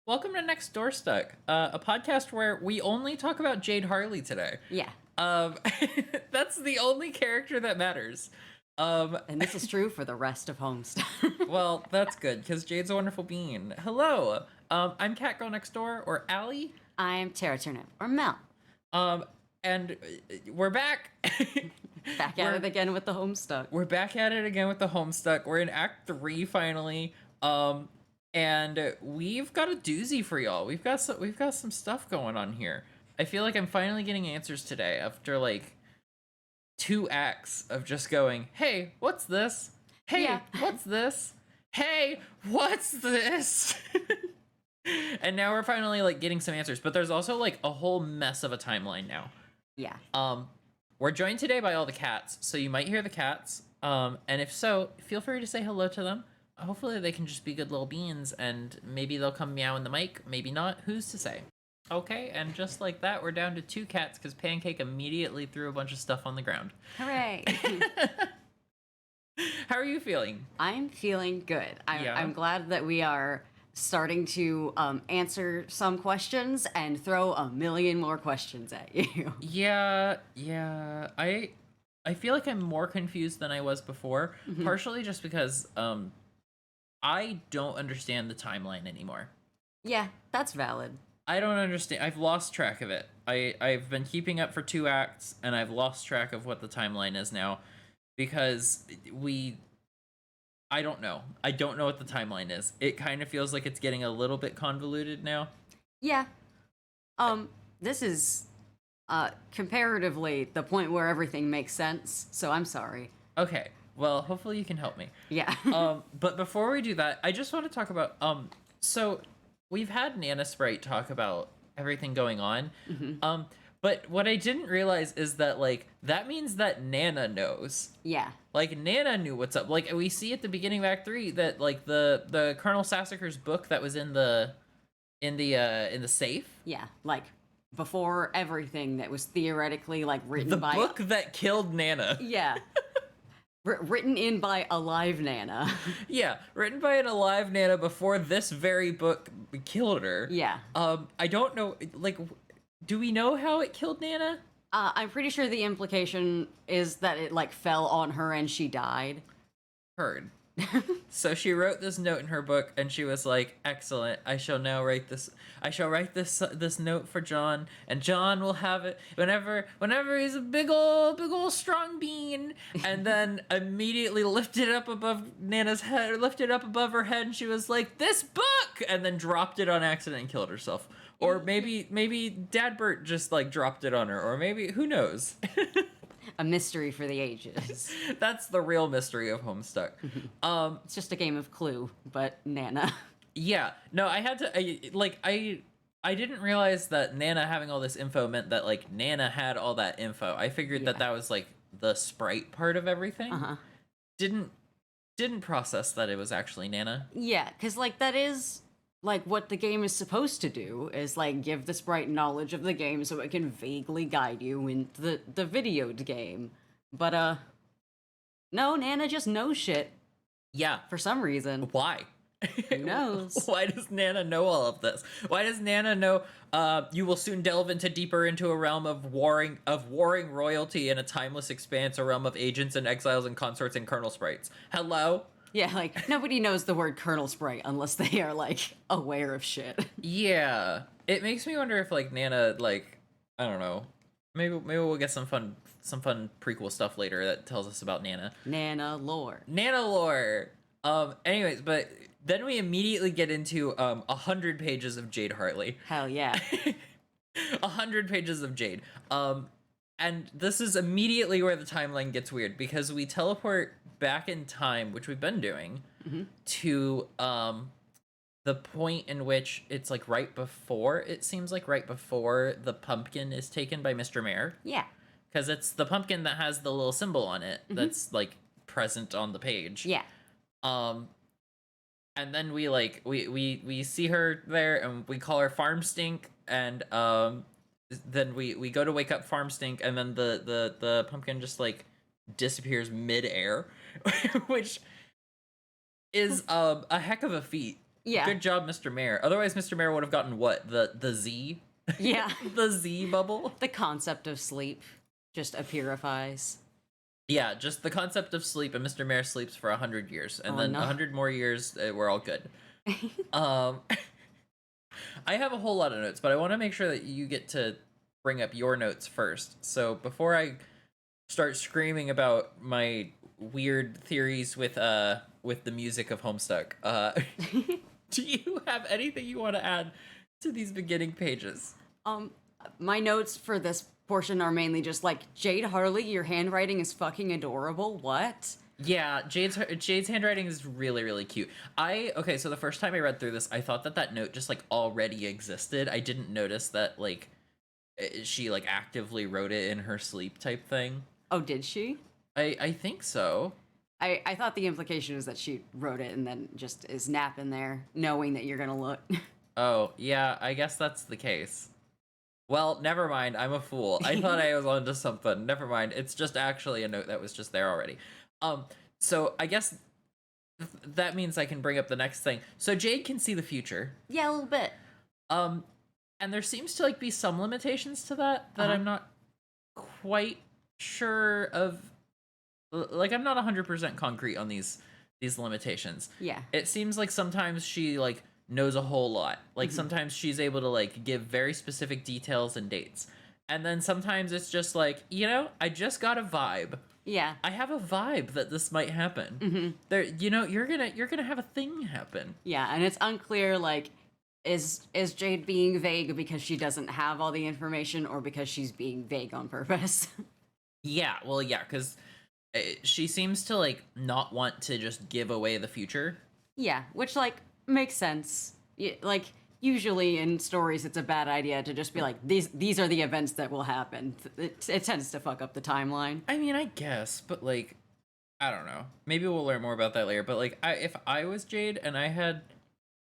Welcome to Nextdoorstuck, a podcast where we only talk about Jade Harley today. Yeah. Um, that's the only character that matters. And this is true for the rest of Homestuck. Well, that's good, because Jade's a wonderful being. Hello, I'm Catgirl Next Door, or Allie. I'm Tara Turnip, or Mel. And we're back. Back at it again with the Homestuck. We're back at it again with the Homestuck. We're in Act 3, finally. And we've got a doozy for y'all. We've got some stuff going on here. I feel like I'm finally getting answers today after like 2 acts of just going, "Hey, what's this? Hey, Yeah. what's this? Hey, what's this?" And now we're finally like getting some answers, but there's also like a whole mess of a timeline now. Yeah. We're joined today by all the cats, so you might hear the cats. And if so, feel free to say hello to them. Hopefully they can just be good little beans, and maybe they'll come meow in the mic, maybe not, who's to say? Okay, and just like that, we're down to 2 cats, because Pancake immediately threw a bunch of stuff on the ground. Hooray. How are you feeling? I'm feeling good. Yeah. I'm glad that we are starting to answer some questions and throw a million more questions at you. Yeah. I feel like I'm more confused than I was before, partially just because, I don't understand the timeline anymore. Yeah, that's valid. I don't understand. I've lost track of it. I've been keeping up for 2 acts, and I've lost track of what the timeline is now, because I don't know. I don't know what the timeline is. It kind of feels like it's getting a little bit convoluted now. Yeah. This is comparatively the point where everything makes sense, so I'm sorry. Okay. Well, hopefully you can help me. Yeah. But before we do that, I just want to talk about, so we've had Nana Sprite talk about everything going on. But what I didn't realize is that, like, that means that Nana knows. Yeah. Like, Nana knew what's up. Like, we see at the beginning of Act 3 that, like, the Colonel Sassacre's book that was in the safe. Yeah, like, before everything that was theoretically, like, written by... The book that killed Nana. Yeah. Written in by a live Nana. Yeah, written by an alive Nana before this very book killed her. Yeah. I don't know, like, do we know how it killed Nana? I'm pretty sure the implication is that it, like, fell on her and she died. Heard. So she wrote this note in her book, and she was like, "Excellent. I shall write this note for John, and John will have it whenever he's a big ol' strong bean." And then immediately lifted it up above Nana's head, lifted it up above her head, and she was like, "This book!" And then dropped it on accident and killed herself. Or maybe Dad Bert just like dropped it on her, or maybe, who knows? A mystery for the ages. That's the real mystery of Homestuck. It's just a game of Clue, but Nana. Yeah, no, I had to, I didn't realize that Nana having all this info meant that, like, Nana had all that info. I figured that was, like, the sprite part of everything. Didn't process that it was actually Nana. Yeah, because, like, that is, like, what the game is supposed to do, is, like, give the sprite knowledge of the game so it can vaguely guide you in the videoed game. But, no, Nana just knows shit. Yeah. For some reason. Why? Who knows? Why does Nana know all of this? Why does Nana know, you will soon delve deeper into a realm of warring royalty in a timeless expanse, a realm of agents and exiles and consorts and kernel sprites? Hello? Yeah, like, nobody knows the word kernel sprite unless they are, like, aware of shit. Yeah. It makes me wonder if, like, Nana, like, I don't know. Maybe we'll get some fun prequel stuff later that tells us about Nana. Nana lore. Nana lore! Anyways, but then we immediately get into 100 pages of Jade Harley. Hell yeah. 100 pages of Jade. And this is immediately where the timeline gets weird, because we teleport back in time, which we've been doing, to the point in which it's like right before the pumpkin is taken by Mr. Mayor. Yeah. Because it's the pumpkin that has the little symbol on it that's like present on the page. Yeah. And then we see her there, and we call her Farm Stink, and then we go to wake up Farm Stink, and then the pumpkin just like disappears mid-air, which is a heck of a feat. Yeah. Good job, Mr. Mayor. Otherwise, Mr. Mayor would have gotten what? The Z? Yeah. The Z bubble? The concept of sleep just appearifies. Yeah, just the concept of sleep, and Mr. Mayor sleeps for 100 years, and then no. 100 more years, we're all good. I have a whole lot of notes, but I want to make sure that you get to bring up your notes first. So before I start screaming about my weird theories with the music of Homestuck, do you have anything you want to add to these beginning pages? My notes for this portion are mainly just like, Jade, Harley, your handwriting is fucking adorable. What? Yeah, Jade's handwriting is really, really cute. Okay, so the first time I read through this, I thought that note just, like, already existed. I didn't notice that, like, she, like, actively wrote it in her sleep type thing. Oh, did she? I think so. I thought the implication was that she wrote it and then just is napping there, knowing that you're gonna look. Oh, yeah, I guess that's the case. Well, never mind, I'm a fool. I thought I was onto something. Never mind, it's just actually a note that was just there already. So I guess that means I can bring up the next thing. So Jade can see the future. Yeah, a little bit. And there seems to, like, be some limitations to that I'm not quite sure of. Like, I'm not 100% concrete on these limitations. Yeah. It seems like sometimes she, like, knows a whole lot. Like, sometimes she's able to, like, give very specific details and dates. And then sometimes it's just like, I just got a vibe. Yeah. I have a vibe that this might happen. There, you're gonna have a thing happen. Yeah, and it's unclear, like, is Jade being vague because she doesn't have all the information, or because she's being vague on purpose? Yeah, well, yeah, because she seems to, like, not want to just give away the future. Yeah, which, like, makes sense. Like, usually in stories, it's a bad idea to just be like, these are the events that will happen. It tends to fuck up the timeline. I mean, I guess, but, like, I don't know. Maybe we'll learn more about that later. But, like, if I was Jade and I had,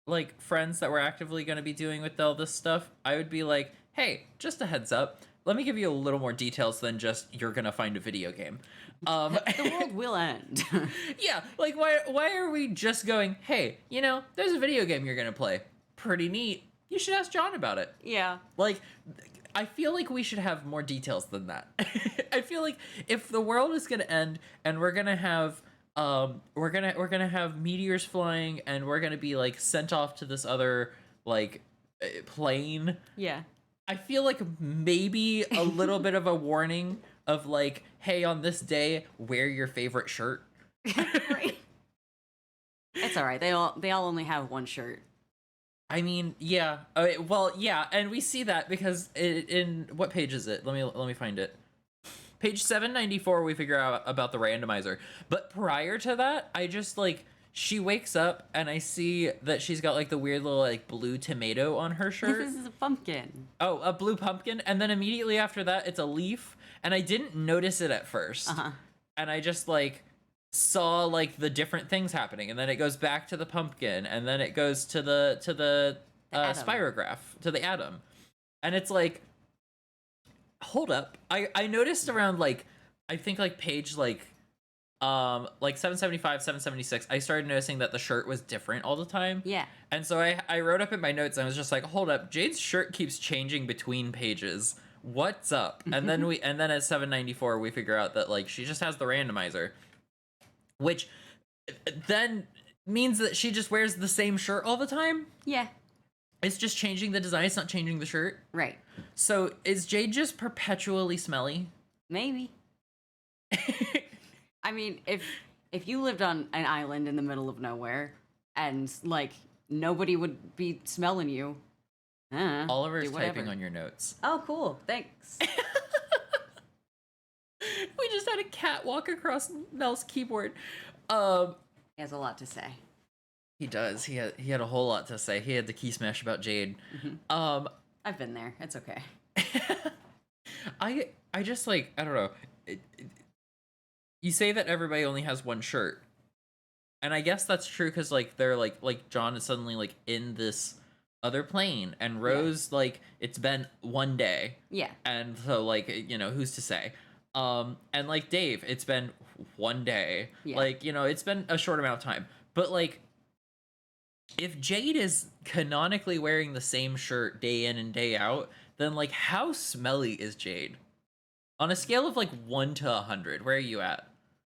like, friends that were actively going to be doing with all this stuff, I would be like, hey, just a heads up. Let me give you a little more details than just you're going to find a video game. The world will end. Yeah, like, why are we just going, hey, there's a video game you're going to play. Pretty neat. You should ask John about it. Yeah. Like, I feel like we should have more details than that. I feel like if the world is gonna end and we're gonna have meteors flying and we're gonna be, like, sent off to this other, like, plane. Yeah. I feel like maybe a little bit of a warning of, like, hey, on this day, wear your favorite shirt. Right. It's all right. They all only have one shirt. I mean, yeah. Well, yeah, and we see that because in what page is it? Let me find it. Page 794, we figure out about the randomizer. But prior to that, I just, like, she wakes up and I see that she's got, like, the weird little, like, blue tomato on her shirt. This is a pumpkin. Oh, a blue pumpkin, and then immediately after that, it's a leaf, and I didn't notice it at first. And I just, like, saw, like, the different things happening, and then it goes back to the pumpkin, and then it goes to the spirograph, to the atom, and it's like, hold up. I noticed around, like, I think, like, page, like 775, 776, I started noticing that the shirt was different all the time. Yeah. And so I wrote up in my notes, and I was just like, hold up, Jade's shirt keeps changing between pages. What's up? And then at 794 we figure out that, like, she just has the randomizer, which then means that she just wears the same shirt all the time. Yeah. It's just changing the design. It's not changing the shirt. Right. So is Jade just perpetually smelly? Maybe. I mean, if you lived on an island in the middle of nowhere and, like, nobody would be smelling you. Oliver's typing on your notes. Oh, cool. Thanks. We just had a cat walk across Mel's keyboard. He has a lot to say. He does. He had a whole lot to say. He had the key smash about Jade. I've been there. It's okay. I just, like, I don't know. You say that everybody only has one shirt, and I guess that's true because, like, they're like John is suddenly, like, in this other plane, and Rose, like, it's been one day. Yeah. And so, like, who's to say? And, like, Dave, it's been one day. Yeah. Like, it's been a short amount of time. But, like, if Jade is canonically wearing the same shirt day in and day out, then like how smelly is Jade? On a scale of like 1 to 100, where are you at?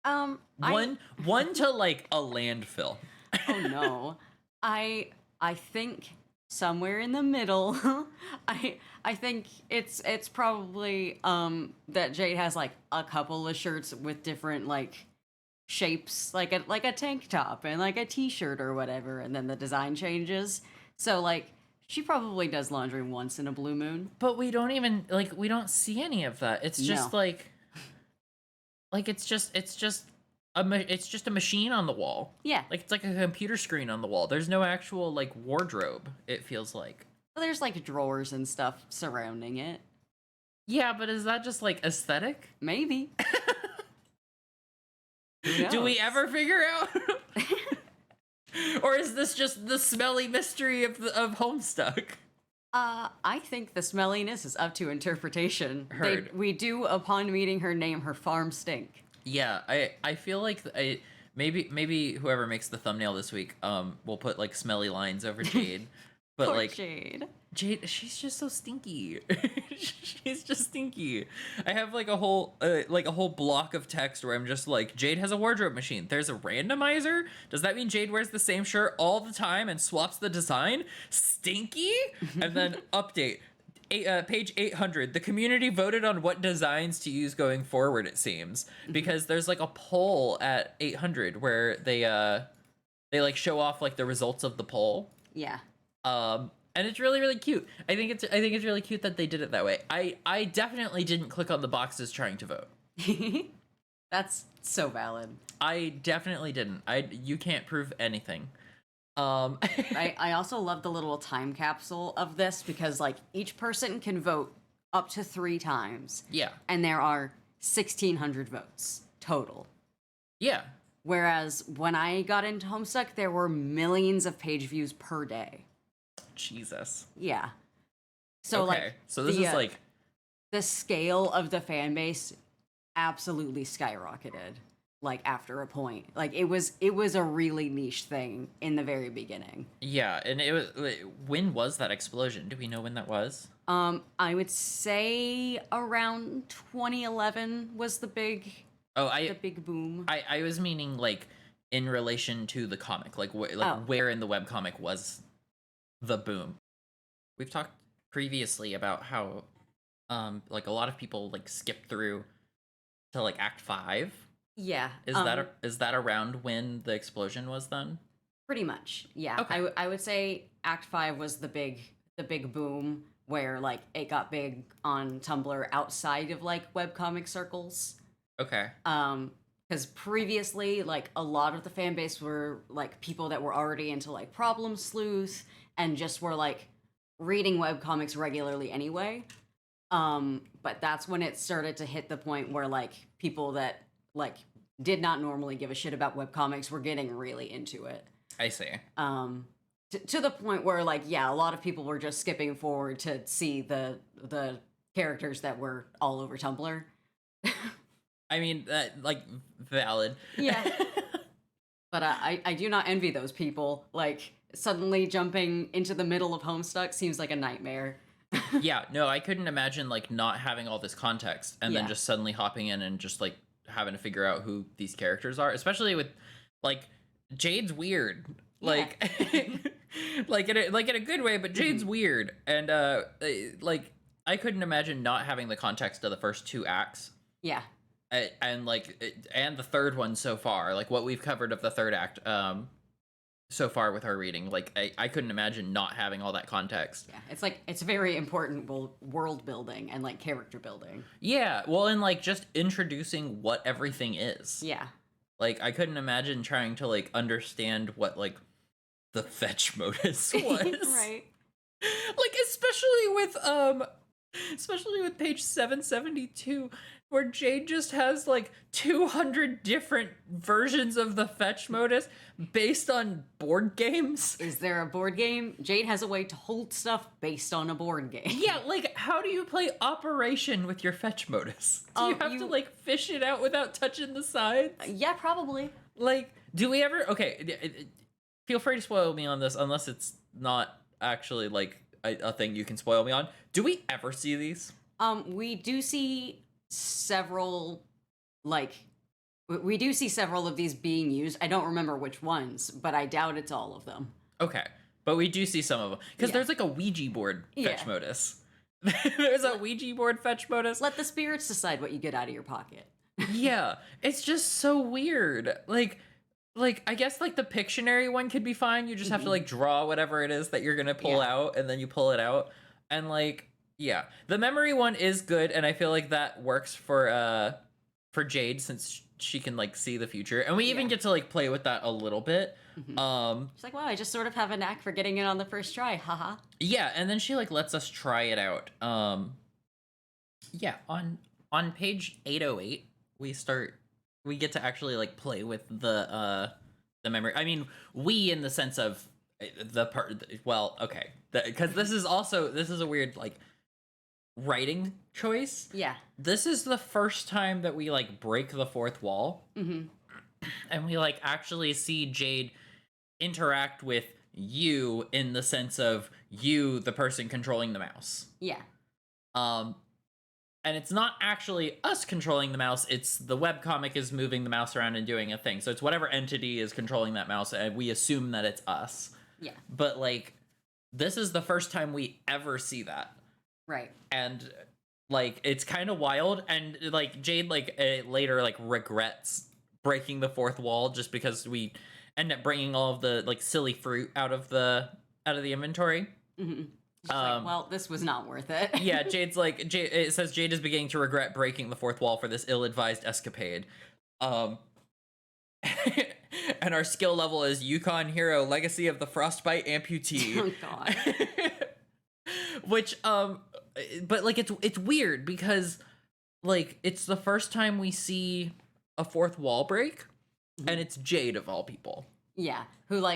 One to like a landfill. Oh no. I think somewhere in the middle. I think it's probably that Jade has like a couple of shirts with different like shapes, like a tank top and like a t-shirt or whatever, and then the design changes. So like she probably does laundry once in a blue moon. But we don't even like we don't see any of that. It's just No. like it's just a machine on the wall. Yeah. Like it's like a computer screen on the wall. There's no actual like wardrobe, it feels like. There's like drawers and stuff surrounding it. Yeah, but is that just like aesthetic? Maybe. Do we ever figure out? Or is this just the smelly mystery of Homestuck? I think the smelliness is up to interpretation. Heard. We do, upon meeting her, name her Farm Stink. Yeah, I feel like maybe whoever makes the thumbnail this week will put like smelly lines over Jade. But Poor like Jade. She's just so stinky. She's just stinky. I have like a whole block of text where I'm just like, Jade has a wardrobe machine. There's a randomizer. Does that mean Jade wears the same shirt all the time and swaps the design? Stinky. And then update. Page 800. The community voted on what designs to use going forward. It seems because there's like a poll at 800 where they like show off like the results of the poll. Yeah. And it's really, really cute. I think it's really cute that they did it that way. I definitely didn't click on the boxes trying to vote. That's so valid. I definitely didn't. You can't prove anything. I also love the little time capsule of this because like each person can vote up to 3 times. Yeah. And there are 1,600 votes total. Yeah. Whereas when I got into Homestuck, there were millions of page views per day. Jesus. Yeah. So okay. like So this is like the scale of the fan base absolutely skyrocketed like after a point. Like it was a really niche thing in the very beginning. Yeah, and it was when was that explosion? Do we know when that was? I would say around 2011 was the big boom. I was meaning like in relation to the comic, like where in the webcomic was the boom. We've talked previously about how like a lot of people like skip through to like Act 5. Yeah. Is that around when the explosion was then? Pretty much. Yeah. Okay. I would say Act 5 was the big boom where like it got big on Tumblr outside of like webcomic circles. Okay. Because previously, like a lot of the fan base were like people that were already into like Problem Sleuth and just were like reading webcomics regularly anyway. But that's when it started to hit the point where like people that like did not normally give a shit about webcomics were getting really into it. I see. To the point where like, yeah, a lot of people were just skipping forward to see the characters that were all over Tumblr. I mean, like, valid. Yeah. But I do not envy those people. Like, suddenly jumping into the middle of Homestuck seems like a nightmare. Yeah, no, I couldn't imagine, like, not having all this context and then just suddenly hopping in and just, like, having to figure out who these characters are. Especially with, like, Jade's weird. Like, like in a good way, but Jade's weird. And, like, I couldn't imagine not having the context of the first 2 acts. Yeah. And the third one so far, like what we've covered of the third act so far with our reading, like I couldn't imagine not having all that context. Yeah, it's very important world building and like character building. Yeah, well, and like just introducing what everything is. Yeah, like I couldn't imagine trying to like understand what like the fetch modus was. Right. Like especially with page 772, where Jade just has like 200 different versions of the fetch modus based on board games. Is there a board game? Jade has a way to hold stuff based on a board game. Yeah, like how do you play Operation with your fetch modus? Do you have to like fish it out without touching the sides? Yeah, probably. Like, do we ever? Okay, feel free to spoil me on this, unless it's not actually like a thing you can spoil me on. Do we ever see these? We do see several, like, we do see several of these being used. I don't remember which ones, but I doubt it's all of them. Okay, but we do see some of them because Yeah. there's like a Ouija board fetch Yeah. modus. There's a Ouija board fetch modus. Let the spirits decide what you get out of your pocket. Yeah, it's just so weird. Like I guess like the Pictionary one could be fine. You just have to like draw whatever it is that you're gonna pull out, and then you pull it out. And like, yeah, the memory one is good, and I feel like that works for Jade, since she can like see the future, and we even get to like play with that a little bit. She's like, wow, I just sort of have a knack for getting it on the first try, haha. Yeah, and then she like lets us try it out. Yeah, on page 808, we get to actually like play with the memory. I mean, we in the sense of the part. Well, okay, because this is a weird like writing choice. Yeah. This is the first time that we like break the fourth wall, and we like actually see Jade interact with you in the sense of you, the person controlling the mouse. Yeah. And it's not actually us controlling the mouse, it's the webcomic is moving the mouse around and doing a thing. So it's whatever entity is controlling that mouse, and we assume that it's us. Yeah. But, like, this is the first time we ever see that. Right. And, like, it's kind of wild. And, like, Jade, like, later, like, regrets breaking the fourth wall just because we end up bringing all of the, like, silly fruit out of the inventory. Like, well, this was not worth it. Yeah, Jade's like, it says Jade is beginning to regret breaking the fourth wall for this ill-advised escapade. And our skill level is Yukon Hero, Legacy of the Frostbite Amputee. Oh, God. Which, but, like, it's weird because, like, it's the first time we see a fourth wall break, and it's Jade of all people. Yeah, who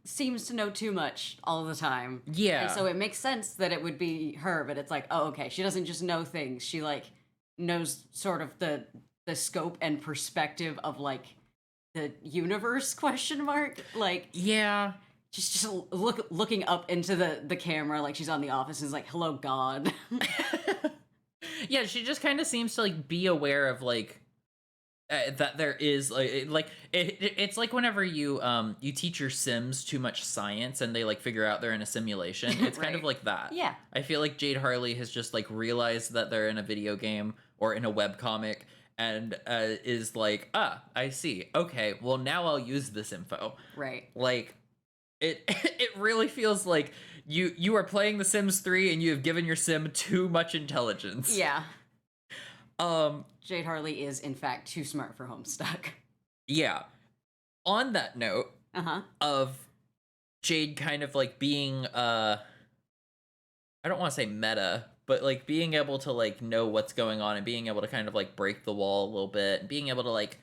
seems to know too much all the time. Yeah. And so it makes sense that it would be her, but it's like, oh, okay, she doesn't just know things. She like knows sort of the scope and perspective of like the universe ? Like, yeah. she's just looking up into the camera like she's on The Office and is like, hello, God. Yeah, she just kind of seems to like be aware of like that there is it's like whenever you teach your Sims too much science and they like figure out they're in a simulation. It's kind of like that. Yeah. I feel like Jade Harley has just like realized that they're in a video game or in a webcomic and is like, I see. Okay, well now I'll use this info. Right. Like it really feels like you are playing The Sims 3 and you have given your sim too much intelligence. Yeah. Jade Harley is, in fact, too smart for Homestuck. Yeah. On that note of Jade kind of like being, I don't want to say meta, but like being able to like know what's going on and being able to kind of like break the wall a little bit and being able to like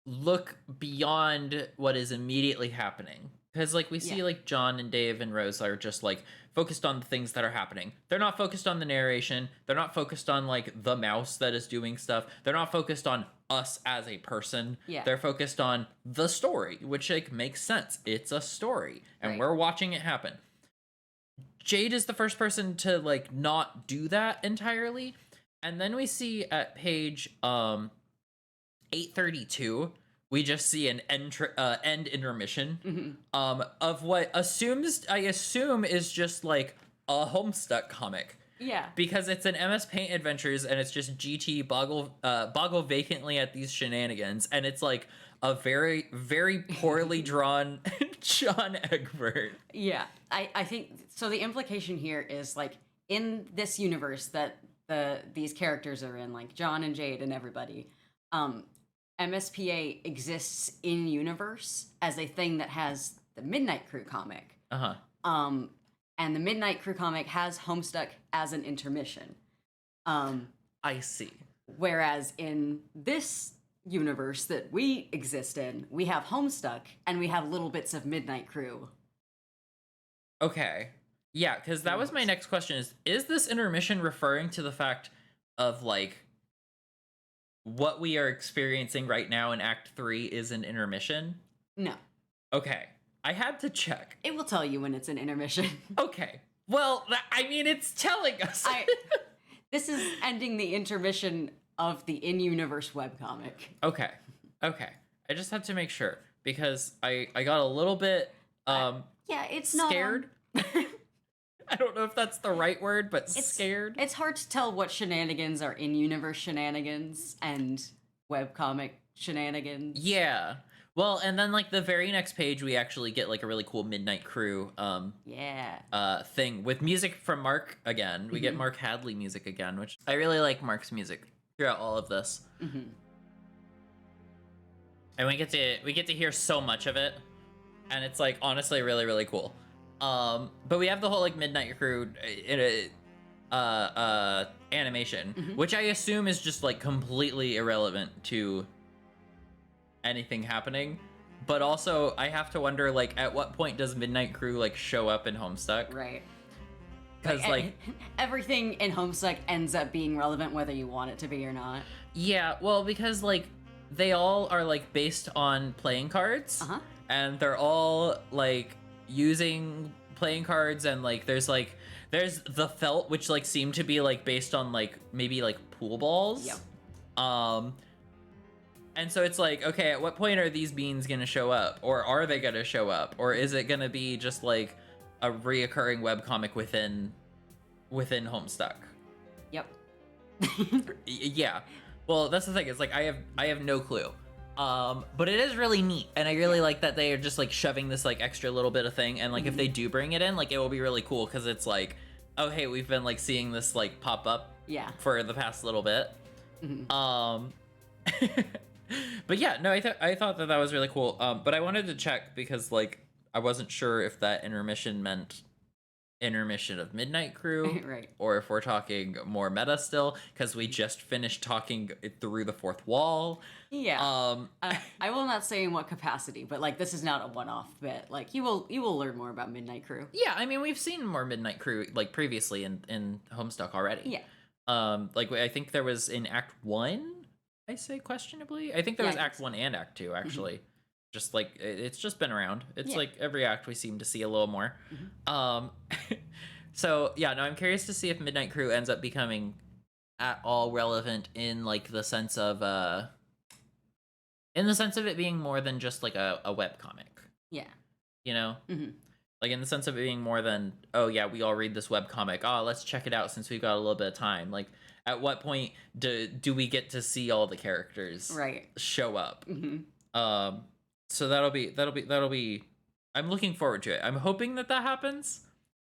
look beyond what is immediately happening. Because like we see like John and Dave and Rose are just like focused on the things that are happening. They're not focused on the narration. They're not focused on like the mouse that is doing stuff. They're not focused on us as a person. Yeah. They're focused on the story, which like makes sense. It's a story and we're watching it happen. Jade is the first person to like not do that entirely. And then we see at page 832, we just see an end intermission of what I assume is just like a Homestuck comic. Yeah. Because it's an MS Paint Adventures and it's just GT boggle vacantly at these shenanigans, and it's like a very, very poorly drawn John Egbert. Yeah. I think so. The implication here is like in this universe that these characters are in, like John and Jade and everybody, MSPA exists in universe as a thing that has the Midnight Crew comic. And the Midnight Crew comic has Homestuck as an intermission. I see. Whereas in this universe that we exist in, we have Homestuck and we have little bits of Midnight Crew. Okay. Yeah, because that was my next question is this intermission referring to the fact of like what we are experiencing right now in Act 3 is an intermission? No. Okay. I had to check. It will tell you when it's an intermission. Okay. Well, I mean, it's telling us. This is ending the intermission of the in-universe webcomic. Okay. I just had to make sure because I got a little bit it's scared. Not I don't know if that's the right word, but scared. It's hard to tell what shenanigans are in-universe shenanigans and webcomic shenanigans. Yeah. Well, and then like the very next page, we actually get like a really cool Midnight Crew thing with music from Mark again. We get Mark Hadley music again, which I really like Mark's music throughout all of this. And we get to hear so much of it, and it's like honestly really really cool. But we have the whole like Midnight Crew animation, which I assume is just like completely irrelevant to anything happening. But also I have to wonder like at what point does Midnight Crew like show up in Homestuck? Right. Because like everything in Homestuck ends up being relevant whether you want it to be or not. Yeah, well, because like they all are like based on playing cards, and they're all like using playing cards, and like there's the felt, which like seem to be like based on like maybe like pool balls. Yep. And so it's like, okay, at what point are these beans gonna show up, or are they gonna show up, or is it gonna be just like a reoccurring webcomic within Homestuck? Yep. Yeah. Well, that's the thing. It's like I have no clue. But it is really neat, and I really like that they are just like shoving this like extra little bit of thing, and like if they do bring it in, like it will be really cool because it's like, oh hey, we've been like seeing this like pop up for the past little bit. But yeah, no, I thought that was really cool. But I wanted to check because like I wasn't sure if that intermission meant intermission of Midnight Crew, right, or if we're talking more meta still, because we just finished talking through the fourth wall. Yeah. I will not say in what capacity, but like this is not a one-off bit. Like you will learn more about Midnight Crew. Yeah, I mean we've seen more Midnight Crew like previously in Homestuck already. Yeah. Like I think there was in Act 1. I say questionably. I think there was Act 1 and Act 2 actually. Just like it's just been around. It's like every act we seem to see a little more. So yeah, no, I'm curious to see if Midnight Crew ends up becoming at all relevant in like the sense of it being more than just like a webcomic. Yeah. You know? Like in the sense of it being more than, oh yeah, we all read this webcomic. Oh, let's check it out since we've got a little bit of time. Like at what point do we get to see all the characters show up? So that'll be I'm looking forward to it. I'm hoping that happens.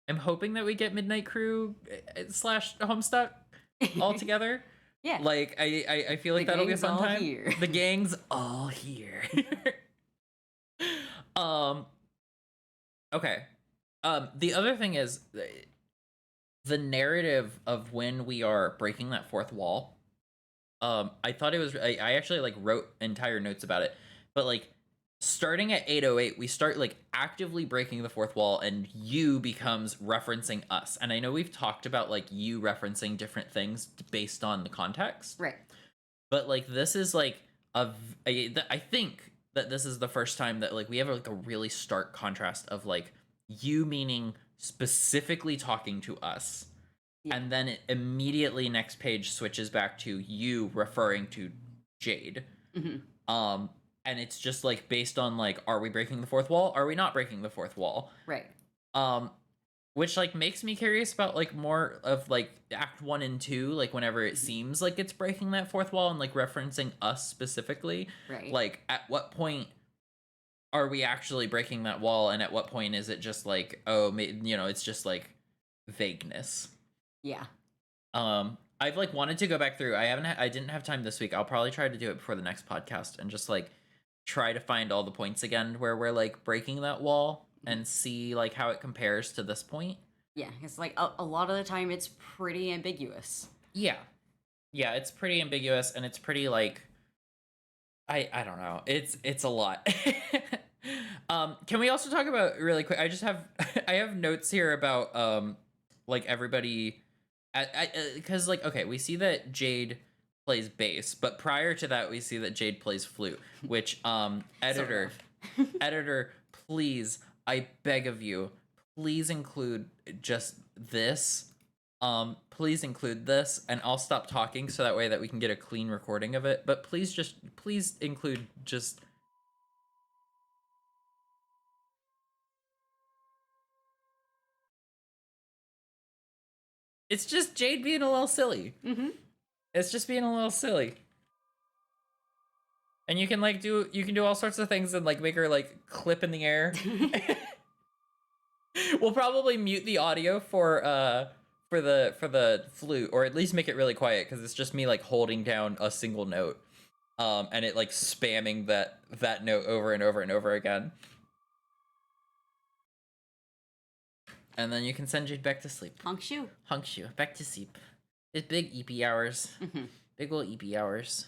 I'm hoping that we get Midnight Crew / Homestuck all together. Yeah. Like I feel like that'll be a fun time. Here. The gang's all here. Okay. The other thing is the narrative of when we are breaking that fourth wall. I thought it was I actually like wrote entire notes about it, but like starting at 808, we start like actively breaking the fourth wall, and you becomes referencing us. And I know we've talked about like you referencing different things based on the context, right? But like this is like I think that this is the first time that like we have like a really stark contrast of like you meaning specifically talking to us, and then it immediately next page switches back to you referring to Jade. And it's just like based on like, are we breaking the fourth wall? Are we not breaking the fourth wall? Right. Which like makes me curious about like more of like Act 1 and 2, like whenever it seems like it's breaking that fourth wall and like referencing us specifically. Right. Like at what point are we actually breaking that wall, and at what point is it just like, oh, you know, it's just like vagueness. Yeah. I've like wanted to go back through. I didn't have time this week. I'll probably try to do it before the next podcast and just like try to find all the points again where we're like breaking that wall and see like how it compares to this point. Yeah, it's like a lot of the time it's pretty ambiguous. Yeah, it's pretty ambiguous, and it's pretty like I don't know. It's a lot. Can we also talk about really quick? I have notes here about like everybody because like okay, we see that Jade plays bass, but prior to that we see that Jade plays flute, which editor please, I beg of you, please include just this. Please include this, and I'll stop talking so that way that we can get a clean recording of it. But please include just... It's just Jade being a little silly. Mm-hmm. It's just being a little silly. And you can like do all sorts of things and like make her like clip in the air. We'll probably mute the audio for the flute, or at least make it really quiet, because it's just me like holding down a single note. And it like spamming that note over and over and over again. And then you can send Jade back to sleep. Honkshu. Back to sleep. It's big EP hours. Mm-hmm. Big ol' EP hours.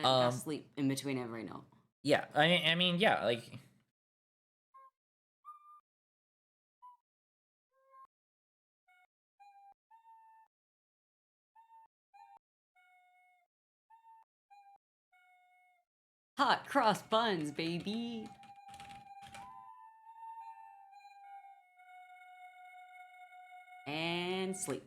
Gotta sleep in between every note. Yeah, I mean, yeah, like... Hot cross buns, baby. And sleep.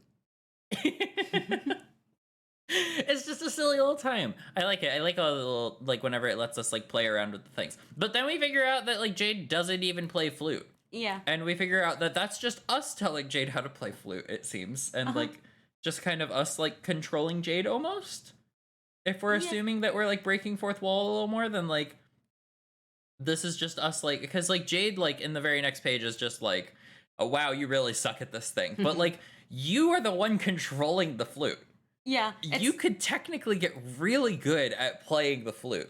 It's just a silly little time. I like it. I like all the little, like, whenever it lets us like play around with the things. But then we figure out that like Jade doesn't even play flute. Yeah. And we figure out that that's just us telling Jade how to play flute, it seems. And like just kind of us like controlling Jade almost. If we're assuming that we're like breaking fourth wall a little more, then like this is just us, like, because like Jade like in the very next page is just like, oh wow, you really suck at this thing. But like you are the one controlling the flute. Yeah. You could technically get really good at playing the flute.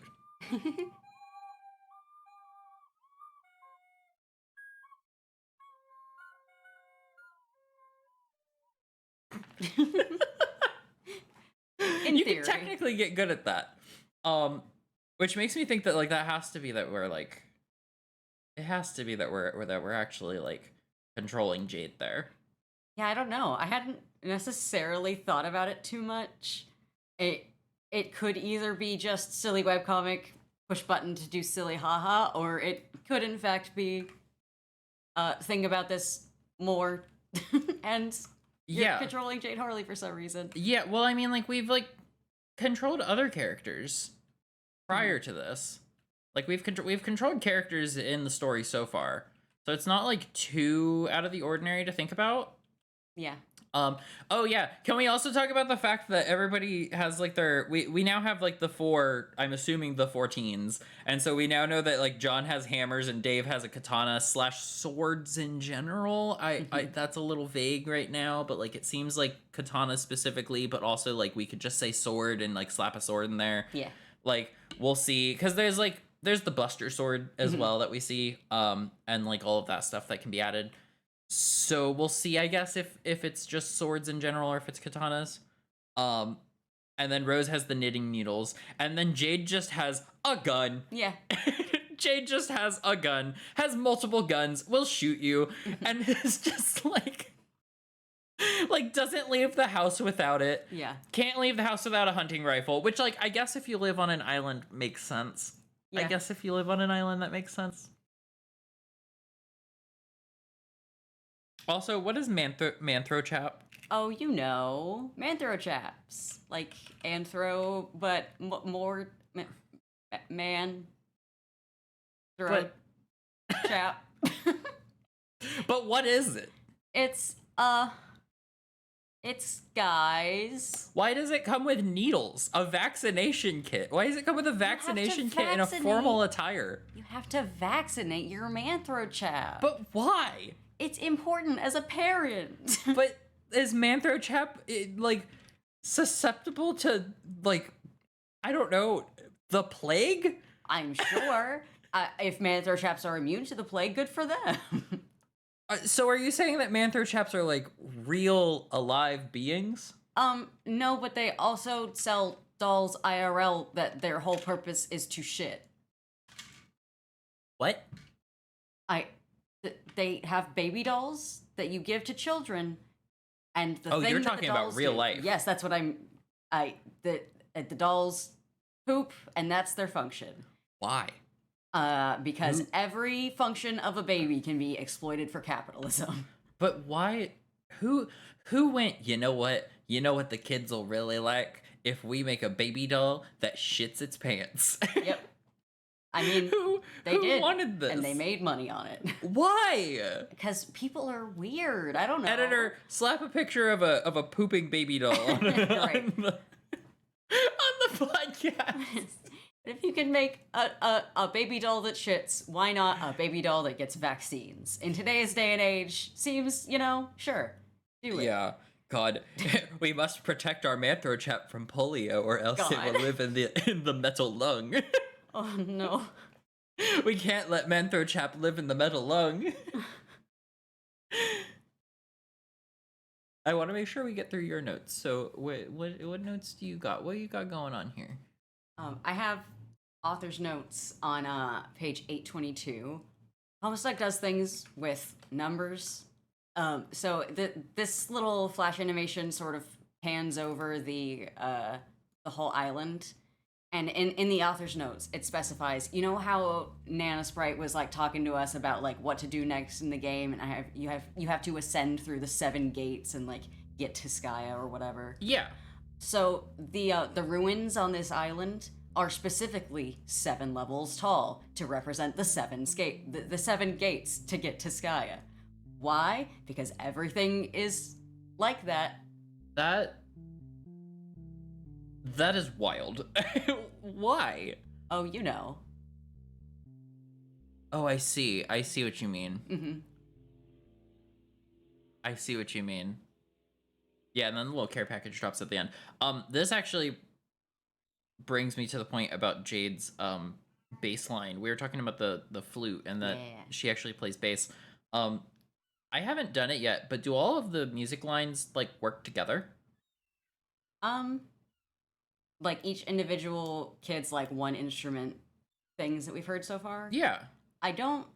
You can technically get good at that. Which makes me think that like that has to be that we're like, it has to be that we're actually like controlling Jade there. Yeah, I don't know. I hadn't necessarily thought about it too much. It could either be just silly webcomic, push button to do silly haha, or it could in fact be think about this more and you're controlling Jade Harley for some reason. Yeah, well, I mean, like, we've, like, controlled other characters prior to this. Like, we've controlled characters in the story so far. So it's not, like, too out of the ordinary to think about. Yeah. Oh yeah, can we also talk about the fact that everybody has like their, we now have like the four, I'm assuming the 4 teens, and so we now know that like John has hammers and Dave has a katana / swords in general. I that's a little vague right now, but like it seems like katana specifically, but also like we could just say sword and like slap a sword in there. Yeah. Like we'll see, because there's the Buster sword as well that we see, and like all of that stuff that can be added. So we'll see, I guess, if it's just swords in general or if it's katanas. And then Rose has the knitting needles. And then Jade just has a gun. Yeah. Jade just has a gun. Has multiple guns. Will shoot you. And is just like doesn't leave the house without it. Yeah. Can't leave the house without a hunting rifle. Which, like, I guess if you live on an island makes sense. Yeah. I guess if you live on an island that makes sense. Also, what is Manthro-chap? Oh, you know, Manthro-chaps. Like anthro, but more chap. But what is it? It's guys. Why does it come with needles? A vaccination kit. Why does it come with a vaccination kit in a formal attire? You have to vaccinate your Manthro-chap. But why? It's important as a parent. But is Manthro-chap like susceptible to like, I don't know, the plague? I'm sure. If Manthro-chaps are immune to the plague, good for them. So are you saying that Manthro-chaps are like real alive beings? No, but they also sell dolls IRL that their whole purpose is to shit. What? They have baby dolls that you give to children, and the thing you're that talking the dolls about real do, life. Yes, that's what the dolls poop, and that's their function. Why? Because every function of a baby can be exploited for capitalism. But why? Who went? You know what? You know what the kids will really like if we make a baby doll that shits its pants. Yep. I mean, they who did, wanted this? and they made money on it. Why? Because people are weird. I don't know. Editor, slap a picture of a pooping baby doll on, Right. on the podcast. If you can make a baby doll that shits, why not a baby doll that gets vaccines? In today's day and age, seems, sure, do it. Yeah. God, we must protect our manthrochap from polio, or else it will live in the metal lung. Oh no. We can't let manthrochap live in the metal lung. I want to make sure we get through your notes. So, what notes do you got? What you got going on here? I have author's notes on page 822. Homestuck does things with numbers. So this little flash animation sort of pans over the whole island. And in the author's notes, it specifies, you know how Nana Sprite was like talking to us about like what to do next in the game, and you have to ascend through the 7 gates and like get to Skya or whatever. Yeah. So the ruins on this island are specifically 7 levels tall to represent the 7 gates to get to Skya. Why? Because everything is like that. That is wild. Why? Oh, you know. Oh, I see. I see what you mean. Mm-hmm. I see what you mean. Yeah, and then the little care package drops at the end. This actually brings me to the point about Jade's bass line. We were talking about the flute and that she actually plays bass. I haven't done it yet, but do all of the music lines like work together? Like each individual kid's like one instrument things that we've heard so far? Yeah. I don't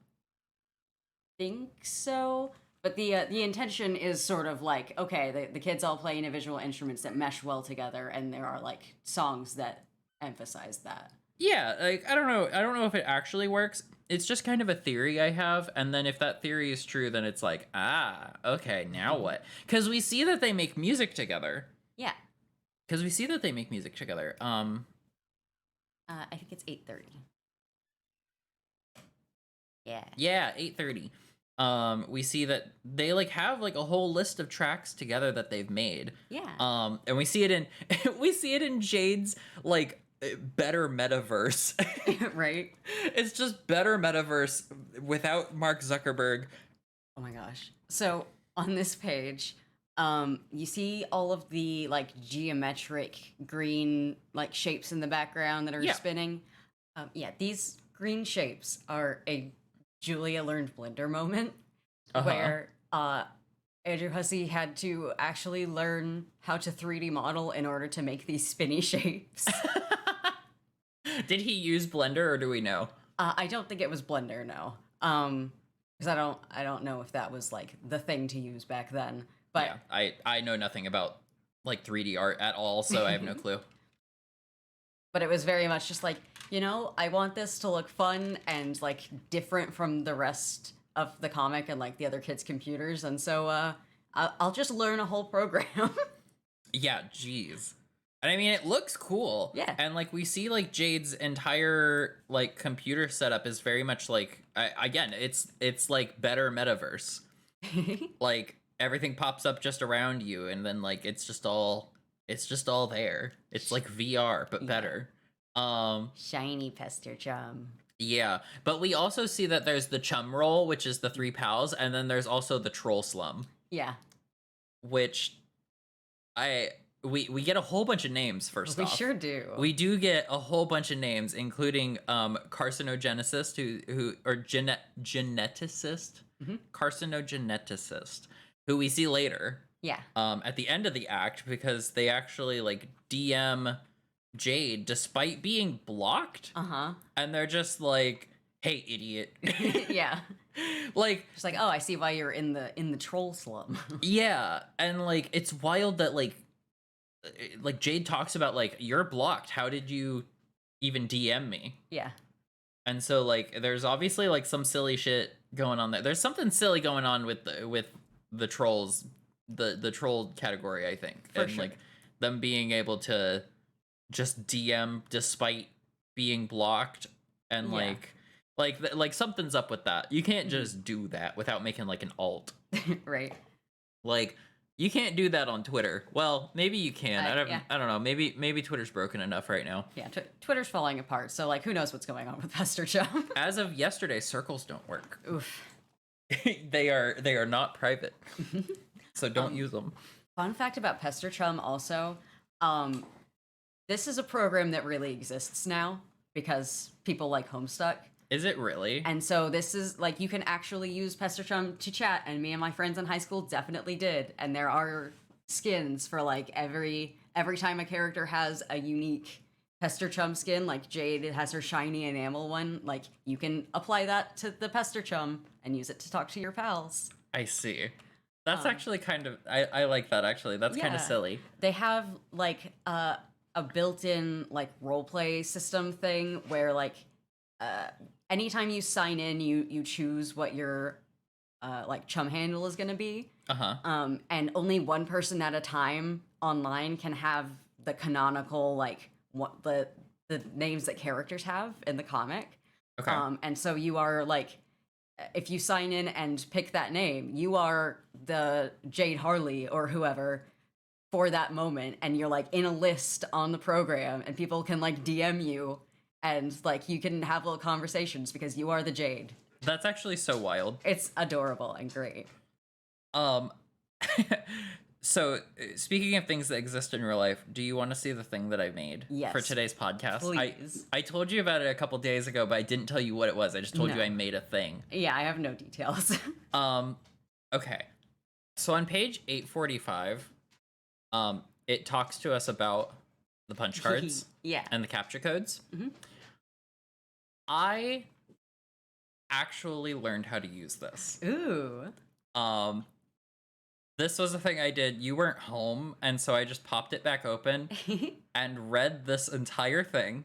think so, but the intention is sort of like, okay, the kids all play individual instruments that mesh well together, and there are like songs that emphasize that. Yeah, like I don't know if it actually works. It's just kind of a theory I have, and then if that theory is true, then it's like, okay, now what? Because we see that they make music together. Yeah. Because we see that they make music together. I think it's 8:30. Yeah. Yeah, 8:30. We see that they like have like a whole list of tracks together that they've made. Yeah. And we see it in Jade's like better metaverse. Right. It's just better metaverse without Mark Zuckerberg. Oh my gosh. So on this page, you see all of the like geometric green like shapes in the background that are spinning. These green shapes are a Julia learned Blender moment where Andrew Hussey had to actually learn how to 3D model in order to make these spinny shapes. Did he use Blender, or do we know? I don't think it was Blender, no. Because I don't know if that was like the thing to use back then. But yeah, I know nothing about like 3D art at all, so I have no clue. But it was very much just like, I want this to look fun and like different from the rest of the comic and like the other kids' computers, and so I'll just learn a whole program. Yeah, geez. And I mean, it looks cool. Yeah. And like we see like Jade's entire like computer setup is very much like again, it's like better metaverse. Like everything pops up just around you, and then like it's just all there. It's like VR but better. Shiny pester chum. Yeah, but we also see that there's the chum roll, which is the 3 pals, and then there's also the troll slum. Yeah. Which we get a whole bunch of names first off. We sure do. We do get a whole bunch of names, including carcinogenicist or geneticist. Mm-hmm. Carcinogeneticist, who we see later. Yeah. At the end of the act, because they actually like DM Jade despite being blocked. And they're just like, "Hey, idiot." Yeah. Like, just like, "Oh, I see why you're in the troll slum." Yeah, and like it's wild that like Jade talks about like, "You're blocked. How did you even DM me?" Yeah. And so like there's obviously like some silly shit going on there. There's something silly going on with the trolls, the troll category, I think. For and sure. like them being able to just DM despite being blocked and Yeah. like something's up with that. You can't just do that without making like an alt. Right. Like you can't do that on Twitter. Well, maybe you can. Yeah. I don't know. Maybe Twitter's broken enough right now. Yeah, Twitter's falling apart, so like who knows what's going on with Pester Chum. As of yesterday, circles don't work. Oof. They are not private. So don't use them. Fun fact about Pester Chum also, this is a program that really exists now because people like Homestuck. Is it really? And so this is like you can actually use Pester Chum to chat, and me and my friends in high school definitely did. And there are skins for like every time a character has a unique Pester Chum skin, like Jade has her shiny enamel one, like you can apply that to the Pester Chum and use it to talk to your pals. I see. That's actually kind of I like that actually. That's kind of silly. They have like a built-in like roleplay system thing where like anytime you sign in, you choose what your like chum handle is gonna be. And only one person at a time online can have the canonical like what the names that characters have in the comic. Okay. And so you are like, if you sign in and pick that name, you are the Jade Harley or whoever for that moment, and you're like in a list on the program, and people can like DM you. And, like, you can have little conversations because you are the Jade. That's actually so wild. It's adorable and great. So, speaking of things that exist in real life, do you want to see the thing that I made for today's podcast? Please. I told you about it a couple days ago, but I didn't tell you what it was. I just told you I made a thing. Yeah, I have no details. Okay. So on page 845, it talks to us about the punch cards and the capture codes. I actually learned how to use this. Ooh. This was a thing I did. You weren't home, and so I just popped it back open and read this entire thing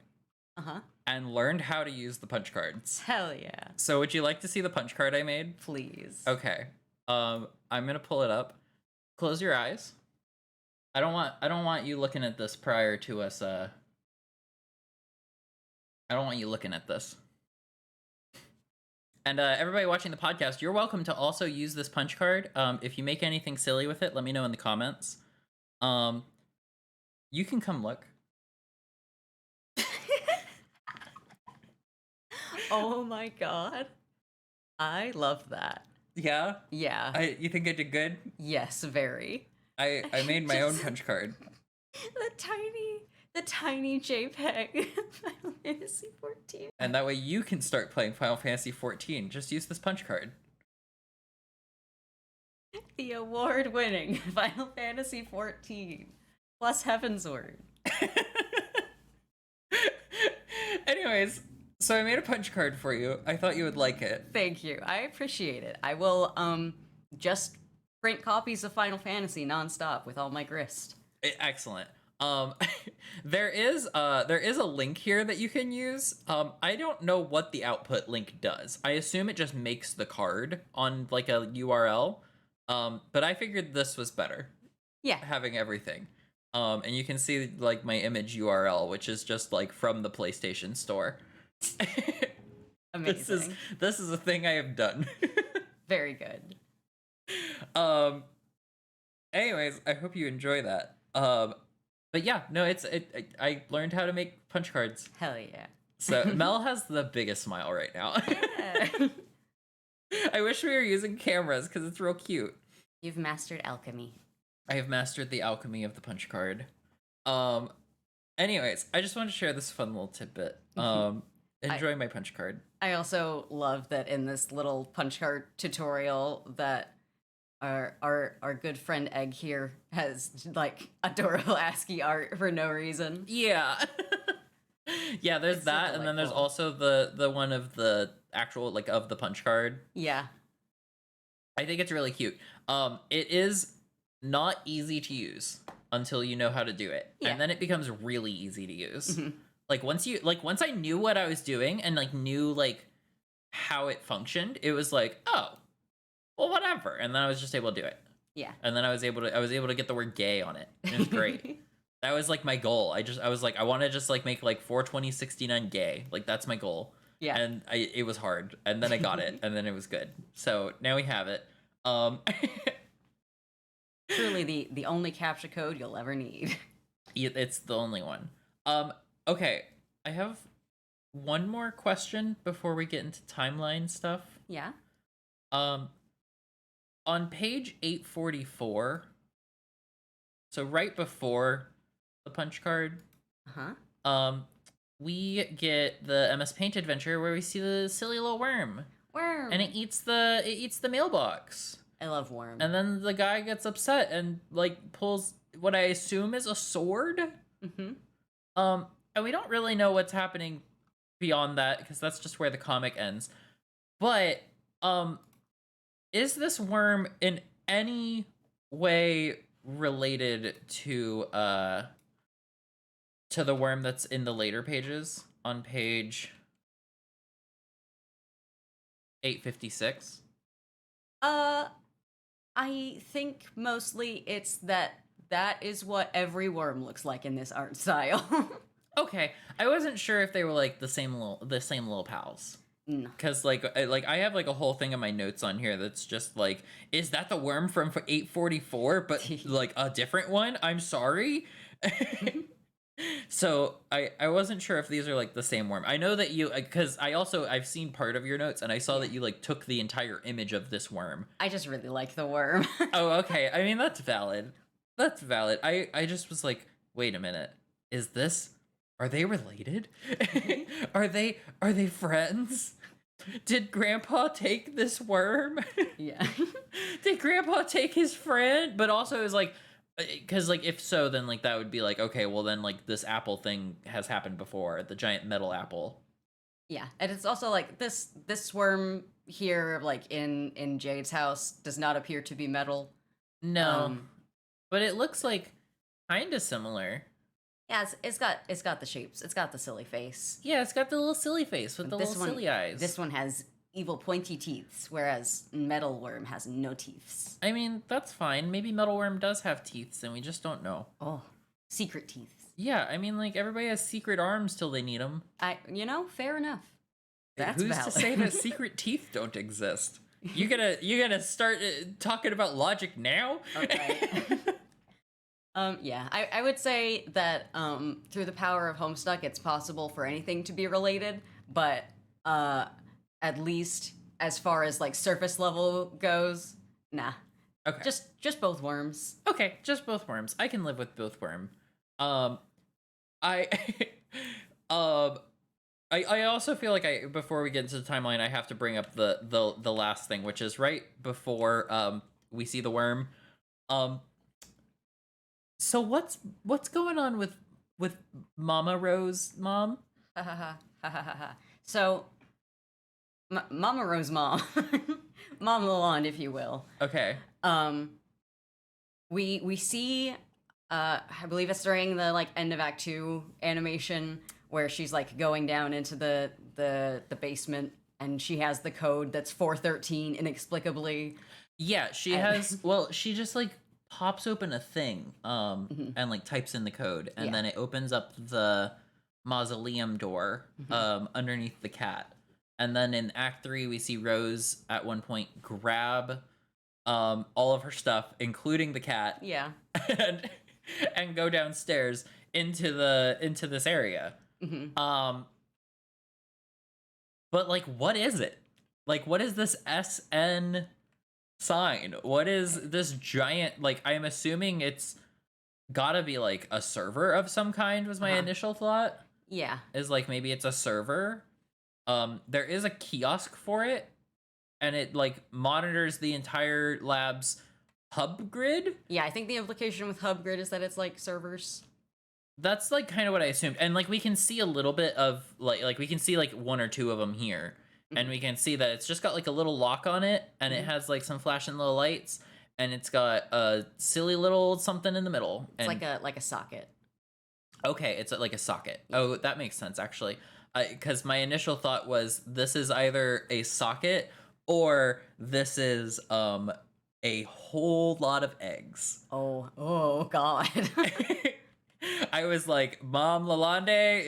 and learned how to use the punch cards. Hell yeah. So would you like to see the punch card I made? Please. Okay. I'm gonna pull it up. Close your eyes. I don't want you looking at this prior to us. I don't want you looking at this. And everybody watching the podcast, you're welcome to also use this punch card. If you make anything silly with it, let me know in the comments. You can come look. Oh my god. I love that. Yeah? Yeah. You think I did good? Yes, very. I made my own punch card. The tiny JPEG Final Fantasy 14. And that way you can start playing Final Fantasy 14. Just use this punch card. The award-winning Final Fantasy 14 plus Heavensward. Anyways, so I made a punch card for you. I thought you would like it. Thank you. I appreciate it. I will just print copies of Final Fantasy nonstop with all my grist. Excellent. There is a link here that you can use. I don't know what the output link does. I assume it just makes the card on like a URL. But I figured this was better. Yeah. Having everything. And you can see like my image URL, which is just like from the PlayStation Store. Amazing. This is a thing I have done. Very good. Anyways, I hope you enjoy that. But yeah, no, I learned how to make punch cards. Hell yeah. So Mel has the biggest smile right now. Yeah. I wish we were using cameras because it's real cute. You've mastered alchemy. I have mastered the alchemy of the punch card. Anyways, I just wanted to share this fun little tidbit. Enjoy my punch card. I also love that in this little punch card tutorial that our good friend Egg here has like adorable ASCII art for no reason. Yeah. Yeah, there's It's that, so and then there's delightful. also the one of the actual like of the punch card. Yeah. I think it's really cute. It is not easy to use until you know how to do it, Yeah. and then it becomes really easy to use. Like once I knew what I was doing and like knew like how it functioned, it was like, oh, well, whatever. And then I was just able to do it. Yeah. And then I was able to get the word gay on it. It was great. That was like my goal. I was like, I want to just like make like 42069 gay. Like that's my goal. Yeah. And it was hard. And then I got it. And then it was good. So now we have it. Truly the only CAPTCHA code you'll ever need. It's the only one. Okay. I have one more question before we get into timeline stuff. Yeah. On page 844, so right before the punch card, we get the MS Paint adventure where we see the silly little worm. And it eats the mailbox. I love worm. And then the guy gets upset and like pulls what I assume is a sword. And we don't really know what's happening beyond that because that's just where the comic ends. But is this worm in any way related to the worm that's in the later pages on page 856? I think mostly it's that is what every worm looks like in this art style. Okay, I wasn't sure if they were like the same little pals. No. Because like I have like a whole thing of my notes on here that's just like, is that the worm from 844 but like a different one? I'm sorry. So I wasn't sure if these are like the same worm. I know that you, because I've seen part of your notes and I saw that you like took the entire image of this worm. I just really like the worm. Oh, okay. I mean, that's valid. That's valid. I just was like, wait a minute. Are they related? Are they friends? Did Grandpa take this worm? Yeah. Did Grandpa take his friend? But also it was like, because like if so, then like that would be like, okay, well then like this apple thing has happened before, the giant metal apple. Yeah, and it's also like this worm here, like in Jade's house, does not appear to be metal. No, but it looks like kind of similar. Yeah, it's got the shapes. It's got the silly face. Yeah, it's got the little silly face with the little silly eyes. This one has evil pointy teeth, whereas metal worm has no teeth. I mean, that's fine. Maybe metal worm does have teeth, and we just don't know. Oh, secret teeth. Yeah, I mean, like everybody has secret arms till they need them. Fair enough. That's Who's valid. to say that secret teeth don't exist? You gonna start talking about logic now? Okay. Yeah, I would say that through the power of Homestuck, it's possible for anything to be related, but at least as far as like surface level goes, nah. Okay. Just both worms. Okay, just both worms. I can live with both worm. I also feel like before we get into the timeline, I have to bring up the last thing, which is right before we see the worm. So what's going on with Mama Rose mom? So Mama Rose mom, Mom Lalonde, if you will. Okay. We see I believe it's during the like end of Act 2 animation where she's like going down into the basement and she has the code that's 413 inexplicably. Yeah, she has. Well, she just like pops open a thing and like types in the code and then it opens up the mausoleum door underneath the cat. And then in Act 3 we see Rose at one point grab all of her stuff, including the cat. Yeah. and go downstairs into this area. But like, what is it? Like, what is this SN sign? What is this giant, like, I'm assuming it's gotta be like a server of some kind was my initial thought. Yeah. Is like maybe it's a server. There is a kiosk for it and it like monitors the entire lab's hub grid. Yeah, I think the implication with hub grid is that it's like servers. That's like kind of what I assumed. And like we can see a little bit of like we can see like one or two of them here. And we can see that it's just got like a little lock on it and it has like some flashing little lights and it's got a silly little something in the middle. It's and like a socket. Okay, it's like a socket. Oh, that makes sense actually. Because my initial thought was this is either a socket or this is a whole lot of eggs. Oh God. I was like, Mom Lalonde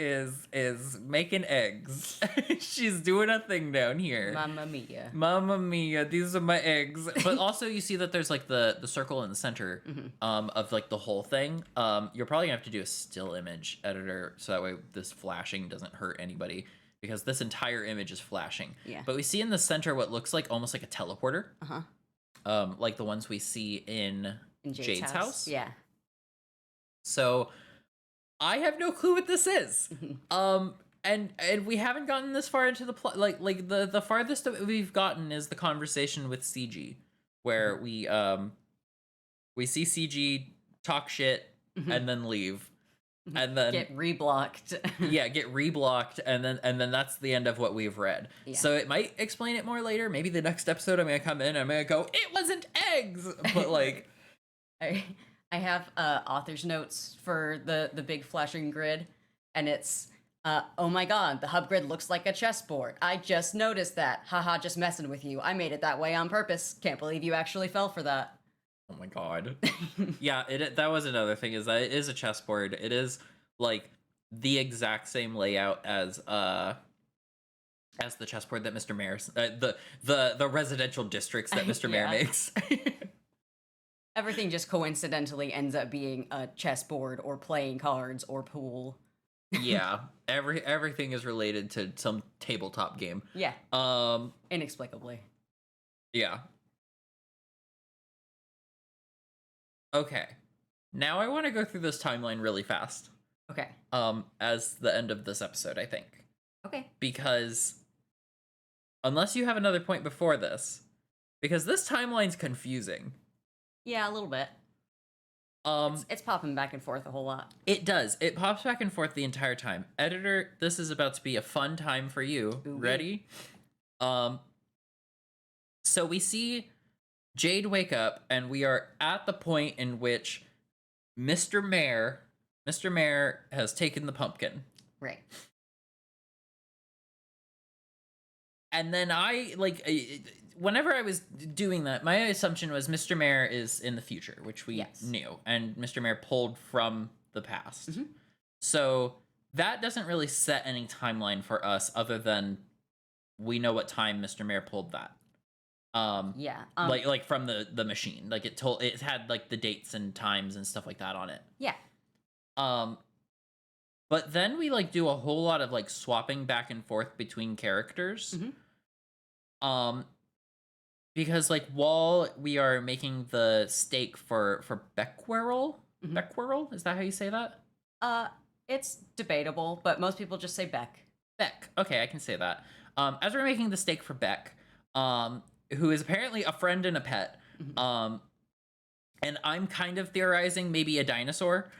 is making eggs. She's doing a thing down here. Mamma mia. Mamma mia, these are my eggs. But also you see that there's like the circle in the center of like the whole thing. You're probably gonna have to do a still image editor so that way this flashing doesn't hurt anybody, because this entire image is flashing. Yeah. But we see in the center what looks like almost like a teleporter. Like the ones we see in Jade's house. Yeah. So I have no clue what this is. And we haven't gotten this far into the plot. Like the farthest that we've gotten is the conversation with CG, where we see CG talk shit and then leave, and then Get reblocked. get reblocked, and then that's the end of what we've read. Yeah. So it might explain it more later. Maybe the next episode I'm gonna come in and I'm gonna go, it wasn't eggs, but like. I have author's notes for the big flashing grid, and it's oh my god, the hub grid looks like a chessboard. I just noticed that. Haha, just messing with you. I made it that way on purpose. Can't believe you actually fell for that. Oh my god. Yeah, that was another thing, is that it is a chessboard. It is like the exact same layout as the chessboard that Mr. Mayor the residential districts that Mr. Mayor makes. Everything just coincidentally ends up being a chessboard or playing cards or pool. Yeah, everything is related to some tabletop game. Yeah. Inexplicably. Yeah. Okay. Now I want to go through this timeline really fast. Okay. As the end of this episode, I think. Okay. Because unless you have another point before this, because this timeline's confusing. Yeah, a little bit. It's popping back and forth a whole lot. It does. It pops back and forth the entire time. Editor, this is about to be a fun time for you. Ooh. Ready? So we see Jade wake up, and we are at the point in which Mr. Mayor has taken the pumpkin. Right. And then whenever I was doing that, my assumption was Mr. Mayor is in the future, which we knew, and Mr. Mayor pulled from the past. So that doesn't really set any timeline for us, other than we know what time Mr. Mayor pulled that. Like from the machine, like it had like the dates and times and stuff like that on it. Yeah. But then we like do a whole lot of like swapping back and forth between characters. Because like while we are making the steak for Becquerel, Becquerel, is that how you say that? It's debatable, but most people just say Beck. Beck. Okay, I can say that. As we're making the steak for Beck, who is apparently a friend and a pet, and I'm kind of theorizing maybe a dinosaur.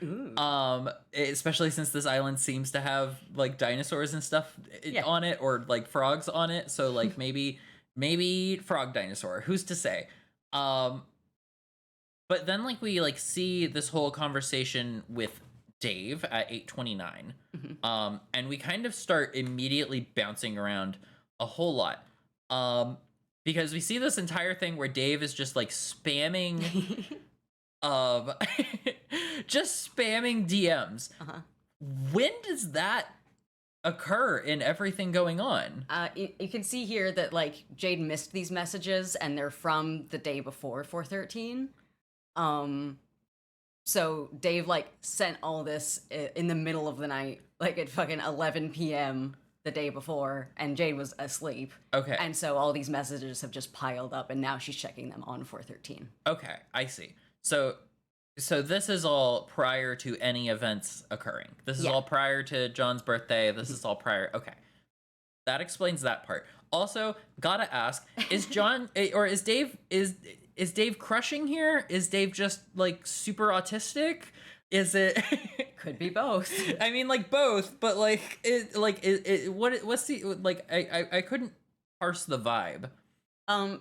Especially since this island seems to have like dinosaurs and stuff on it, or like frogs on it. So like maybe frog dinosaur, who's to say? But then like we like see this whole conversation with Dave at 8:29. And we kind of start immediately bouncing around a whole lot. Because we see this entire thing where Dave is just like spamming just spamming DMs. When does that occur in everything going on? You can see here that like Jade missed these messages, and they're from the day before 413. So Dave like sent all this in the middle of the night, like at fucking 11 p.m. the day before, and Jade was asleep. Okay. And so all these messages have just piled up, and now she's checking them on 413. Okay, I see. So this is all prior to any events occurring. This is all prior to John's birthday. This is all prior. Okay. That explains that part. Also, gotta ask, is John or is Dave crushing here? Is Dave just like super autistic? Is it Could be both. I mean like both, but like what's the like I couldn't parse the vibe. The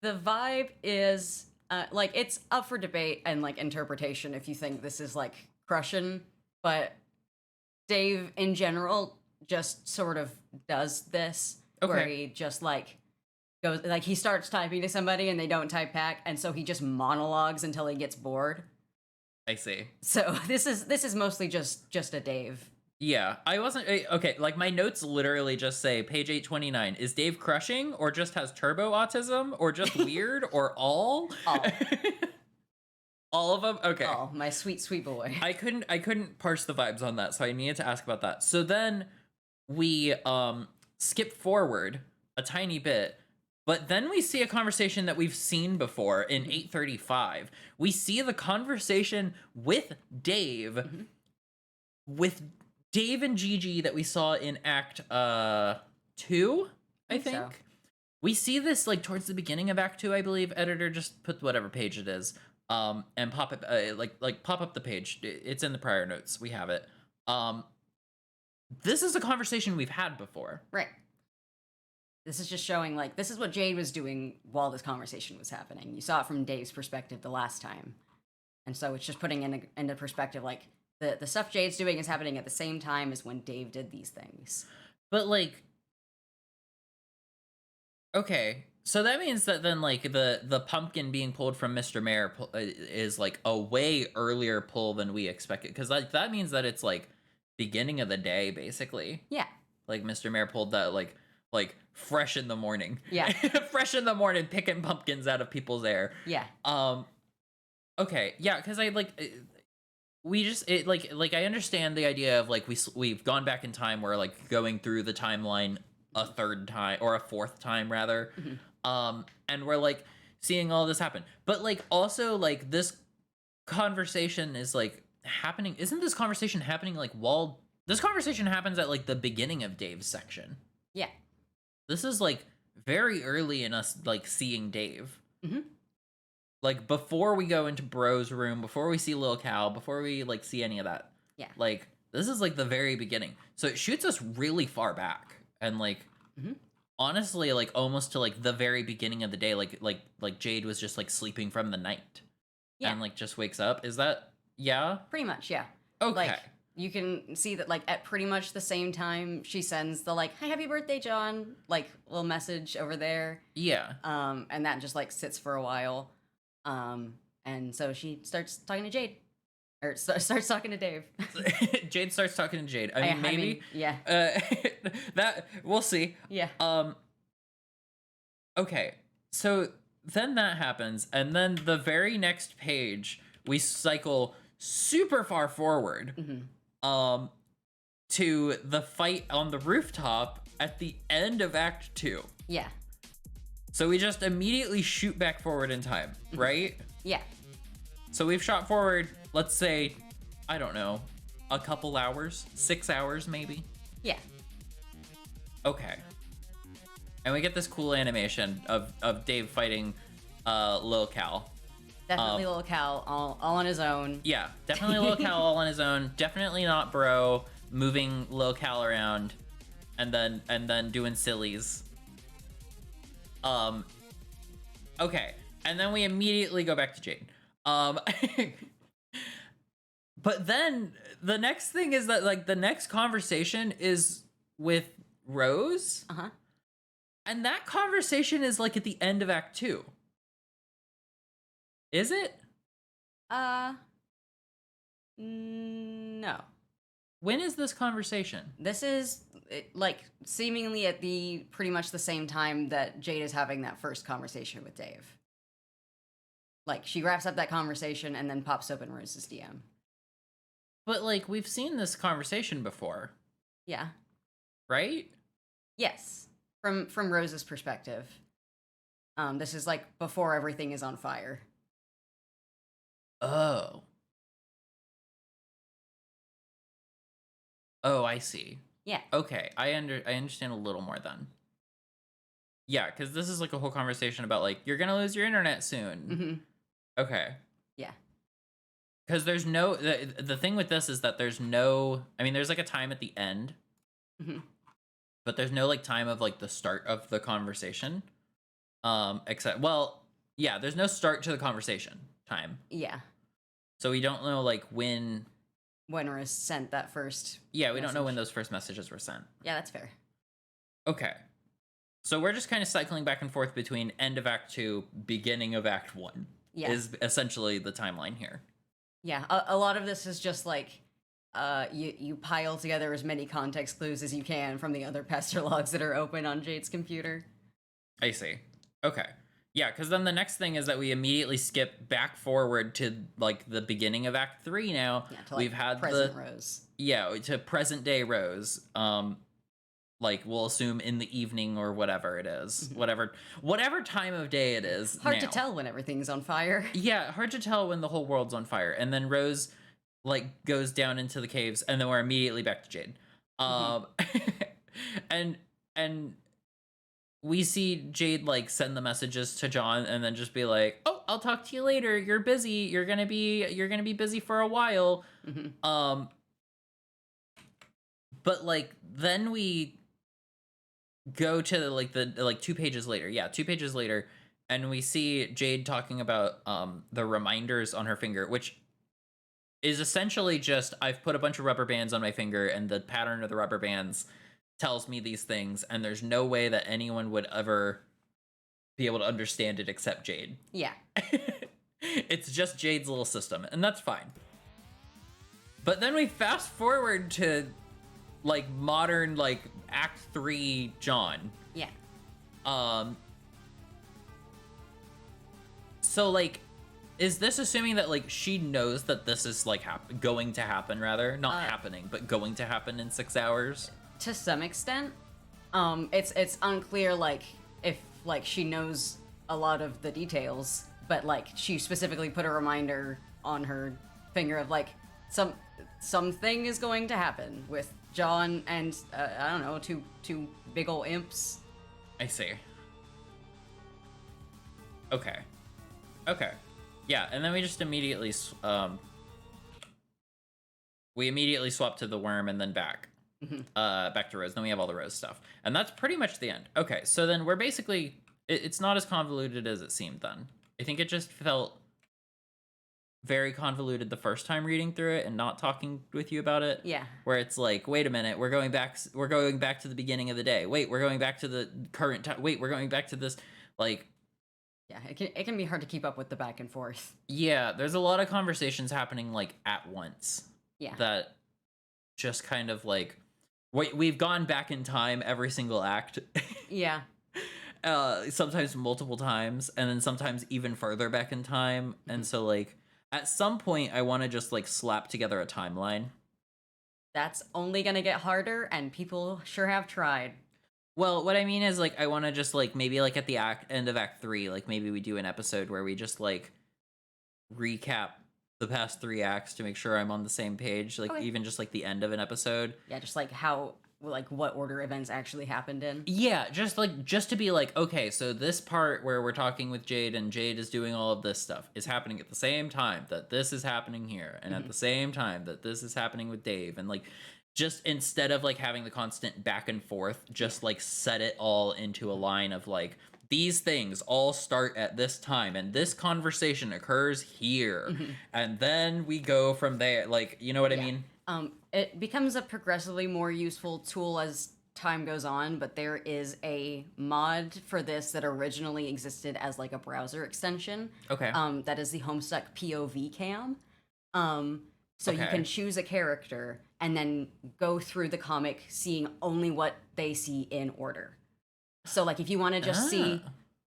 vibe is like it's up for debate and like interpretation if you think this is like crushing, but Dave in general just sort of does this, where Okay. he just like goes like he starts typing to somebody and they don't type back, and so he just monologues until he gets bored. I see. So this is mostly just a Dave. Yeah, I wasn't okay. Like my notes literally just say page 829. Is Dave crushing, or just has turbo autism, or just weird, or all? All. All of them. Okay. Oh, my sweet sweet boy. I couldn't parse the vibes on that, so I needed to ask about that. So then we skip forward a tiny bit, but then we see a conversation that we've seen before in 835. We see the conversation with Dave with Dave and Gigi that we saw in Act 2, I think. So. We see this like towards the beginning of Act 2, I believe. Editor, just put whatever page it is. And pop it like pop up the page. It's in the prior notes. We have it. This is a conversation we've had before. Right. This is just showing like this is what Jade was doing while this conversation was happening. You saw it from Dave's perspective the last time. And so it's just putting into perspective like the stuff Jade's doing is happening at the same time as when Dave did these things. But like okay, so that means that then like the pumpkin being pulled from Mr. Mayor is like a way earlier pull than we expected, cuz like that means that it's like beginning of the day basically. Yeah. Like Mr. Mayor pulled that like fresh in the morning. Yeah. Fresh in the morning picking pumpkins out of people's hair. Yeah. Okay, yeah, cuz I like we just it like I understand the idea of like we've gone back in time, where like going through the timeline a third time or a fourth time rather. And we're like seeing all this happen. But like also like this conversation is like happening. Isn't this conversation happening like while this conversation happens at like the beginning of Dave's section? Yeah. This is like very early in us like seeing Dave. Mm-hmm. Like before we go into Bro's room, before we see Lil Cal, before we like see any of that. Yeah. Like this is like the very beginning. So it shoots us really far back. And like honestly, like almost to like the very beginning of the day, like Jade was just like sleeping from the night. Yeah. And like just wakes up. Is that yeah? Pretty much, yeah. Okay. Like you can see that like at pretty much the same time she sends the like, "Hi, happy birthday, John," like little message over there. Yeah. And that just like sits for a while. And so she starts talking to Jade. Or starts talking to Dave. Jade starts talking to Jade. I mean, maybe. Yeah. That we'll see. Yeah. Okay. So then that happens, and then the very next page we cycle super far forward. To the fight on the rooftop at the end of Act 2. Yeah. So we just immediately shoot back forward in time, right? Yeah. So we've shot forward, let's say, I don't know, a couple hours, 6 hours maybe. Yeah. Okay. And we get this cool animation of Dave fighting Lil Cal. Definitely Lil Cal all on his own. Yeah, definitely Lil Cal all on his own. Definitely not Bro moving Lil Cal around and then doing sillies. Okay. And then we immediately go back to Jade. But then the next thing is that like the next conversation is with Rose. And that conversation is like at the end of Act 2. Is it? No. When is this conversation? This is like seemingly at the pretty much the same time that Jade is having that first conversation with Dave. Like she wraps up that conversation and then pops open Rose's DM. But like we've seen this conversation before. Yeah. Right? Yes. From Rose's perspective. This is like before everything is on fire. Oh. Oh, I see. Yeah. Okay, I understand a little more then. Yeah, because this is like a whole conversation about like you're gonna lose your internet soon. Okay. Yeah. Because there's no the thing with this is that there's no. I mean, there's like a time at the end, but there's no like time of like the start of the conversation. Except yeah, there's no start to the conversation time. Yeah. So we don't know like when Wenris sent that first. Yeah, we don't know message. when those first messages were sent. Yeah, that's fair. Okay. So we're just kind of cycling back and forth between end of Act 2, beginning of Act 1. Yeah. Is essentially the timeline here. Yeah, a lot of this is just like you pile together as many context clues as you can from the other pester logs that are open on Jade's computer. I see. Okay. Yeah, because then the next thing is that we immediately skip back forward to like the beginning of Act 3 now. Yeah, to like We've had present Rose. Yeah, to present day Rose. Like we'll assume in the evening or whatever it is. Whatever time of day it is. Hard to tell when everything's on fire. Yeah, hard to tell when the whole world's on fire. And then Rose like goes down into the caves and then we're immediately back to Jade. And we see Jade like send the messages to John and then just be like, "Oh, I'll talk to you later. You're busy. You're gonna be busy for a while." But like then we go to the 2 pages later. Yeah, 2 pages later, and we see Jade talking about the reminders on her finger, which is essentially just I've put a bunch of rubber bands on my finger and the pattern of the rubber bands tells me these things, and there's no way that anyone would ever be able to understand it except Jade. Yeah. It's just Jade's little system, and that's fine. But then we fast forward to like modern like Act 3 John. Yeah. So like is this assuming that like she knows that this is like going to happen, rather not happening but going to happen in 6 hours? To some extent. It's unclear like if like she knows a lot of the details, but like she specifically put a reminder on her finger of like something is going to happen with John and I don't know, two big ol' imps. I see. Okay. Yeah, and then we just immediately swap to the worm and then back to Rose. Then we have all the Rose stuff, and that's pretty much the end. Okay, so then we're basically it's not as convoluted as it seemed. Then I think it just felt very convoluted the first time reading through it and not talking with you about it. Yeah. Where it's like, wait a minute, we're going back to the beginning of the day. Wait, we're going back to the current time. Wait, we're going back to this, like. Yeah, it can be hard to keep up with the back and forth. Yeah, there's a lot of conversations happening like at once. Yeah. That just kind of like, we've gone back in time every single act. Yeah. Sometimes multiple times, and then sometimes even further back in time. And so like, at some point, I want to just, like, slap together a timeline. That's only gonna get harder, and people sure have tried. Well, what I mean is, like, I want to just, like, maybe, like, at the end of Act 3, like, maybe we do an episode where we just, like, recap the past 3 acts to make sure I'm on the same page. Like, even just, like, the end of an episode. Yeah, just, like, what order events actually happened in. Yeah, just to be like, okay, so this part where we're talking with Jade and Jade is doing all of this stuff is happening at the same time that this is happening here, and at the same time that this is happening with Dave, and like just instead of like having the constant back and forth, just like set it all into a line of like these things all start at this time and this conversation occurs here and then we go from there, like, you know what I mean? It becomes a progressively more useful tool as time goes on, but there is a mod for this that originally existed as like a browser extension. Okay. That is the Homestuck POV cam. So you can choose a character and then go through the comic seeing only what they see in order. So like if you want to just see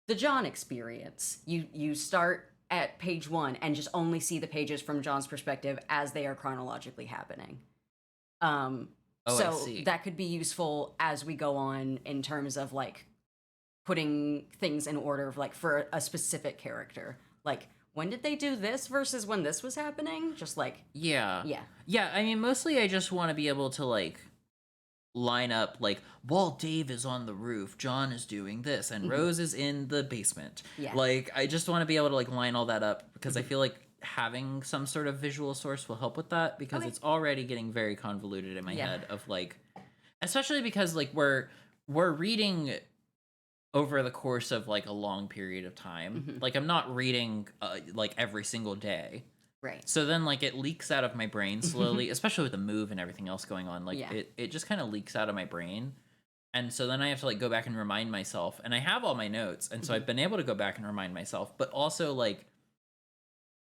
the John experience, you start at page 1 and just only see the pages from John's perspective as they are chronologically happening. So that could be useful as we go on in terms of like putting things in order of like for a specific character. Like when did they do this versus when this was happening? Just like Yeah. I mean, mostly I just want to be able to like line up like while Dave is on the roof, John is doing this and Rose is in the basement. Yeah. Like I just want to be able to like line all that up because I feel like having some sort of visual source will help with that because it's already getting very convoluted in my head of like, especially because like we're reading over the course of like a long period of time. Like I'm not reading like every single day. Right. So then, like, it leaks out of my brain slowly, especially with the move and everything else going on. Like, Yeah. it just kind of leaks out of my brain. And so then I have to, like, go back and remind myself. And I have all my notes. And so I've been able to go back and remind myself. But also, like,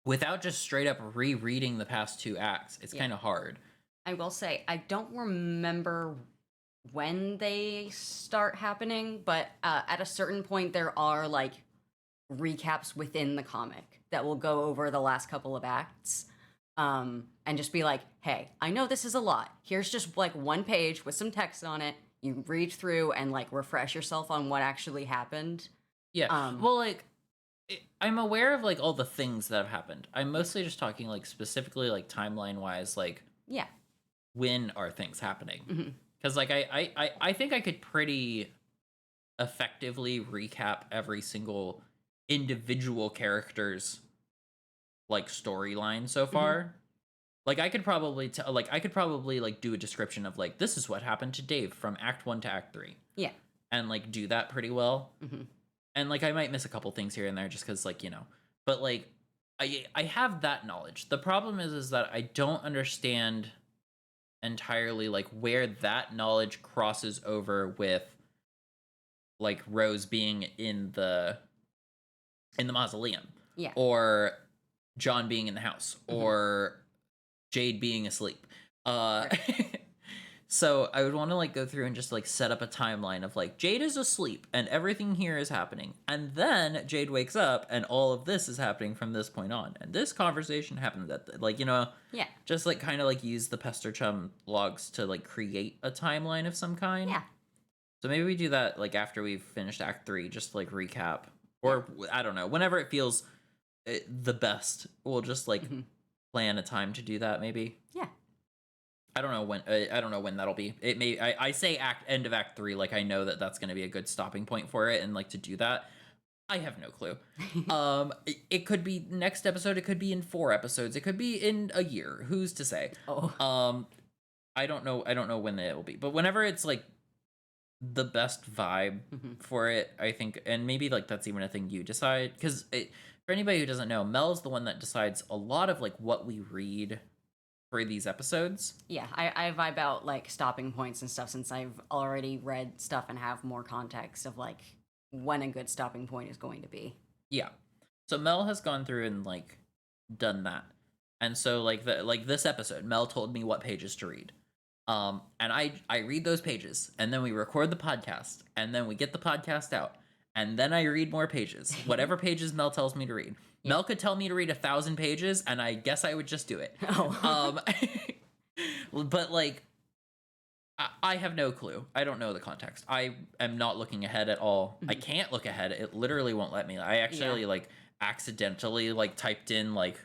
without just straight up rereading the past 2 acts, it's kind of hard. I will say, I don't remember when they start happening, but at a certain point, there are, like, recaps within the comic that will go over the last couple of acts and just be like, hey, I know this is a lot. Here's just like 1 page with some text on it. You read through and like refresh yourself on what actually happened. Yeah. Well, like, I'm aware of like all the things that have happened. I'm mostly just talking like specifically like timeline wise, like, yeah, when are things happening? Because like I think I could pretty effectively recap every single individual character's like storyline so far. Like I could probably like do a description of like, this is what happened to Dave from act 1 to act 3. Yeah. And like do that pretty well. And like I might miss a couple things here and there just because like, you know, but like I have that knowledge. The problem is that I don't understand entirely like where that knowledge crosses over with like Rose being in the mausoleum. Yeah. Or John being in the house. Or Jade being asleep. So I would want to like go through and just like set up a timeline of like Jade is asleep and everything here is happening. And then Jade wakes up and all of this is happening from this point on. And this conversation happened at like, you know, just like kind of like use the Pester Chum logs to like create a timeline of some kind. Yeah. So maybe we do that like after we've finished act 3, just to, like recap, or I don't know, whenever it feels the best, we'll just like plan a time to do that. Maybe. Yeah. I don't know when. I don't know when that'll be. It may. I say end of act 3, like I know that that's going to be a good stopping point for it, and like to do that, I have no clue. It could be next episode. It could be in 4 episodes. It could be in a year. Who's to say? Oh. I don't know. I don't know when it will be. But whenever it's like the best vibe for it, I think, and maybe like that's even a thing you decide, because for anybody who doesn't know, Mel's the one that decides a lot of like what we read for these episodes. Yeah, I vibe out like stopping points and stuff since I've already read stuff and have more context of like when a good stopping point is going to be. Yeah. So Mel has gone through and like done that. And so like this episode, Mel told me what pages to read. And I read those pages and then we record the podcast and then we get the podcast out and then I read more pages, whatever pages Mel tells me to read. Yeah. Mel could tell me to read 1,000 pages, and I guess I would just do it. Oh. But like, I have no clue. I don't know the context. I am not looking ahead at all. I can't look ahead. It literally won't let me. I actually like accidentally like typed in like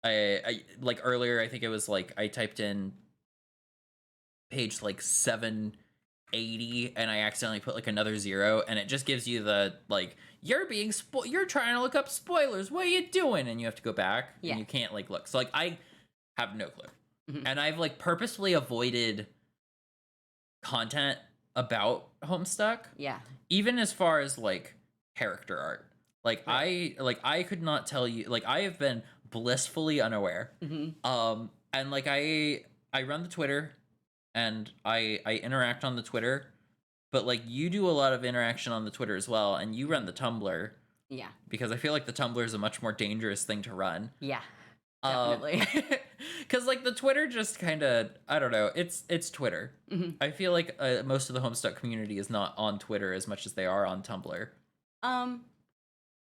I like earlier. I think it was like I typed in page like 780, and I accidentally put like another 0, and it just gives you the like. You're being you're trying to look up spoilers. What are you doing? And you have to go back and you can't like look. So like I have no clue. And I've like purposefully avoided content about Homestuck. Yeah. Even as far as like character art. Like I could not tell you, like I have been blissfully unaware. And like I run the Twitter and I interact on the Twitter. But, like, you do a lot of interaction on the Twitter as well, and you run the Tumblr. Yeah. Because I feel like the Tumblr is a much more dangerous thing to run. Yeah, definitely. Because, like, the Twitter just kind of, I don't know, it's Twitter. I feel like most of the Homestuck community is not on Twitter as much as they are on Tumblr.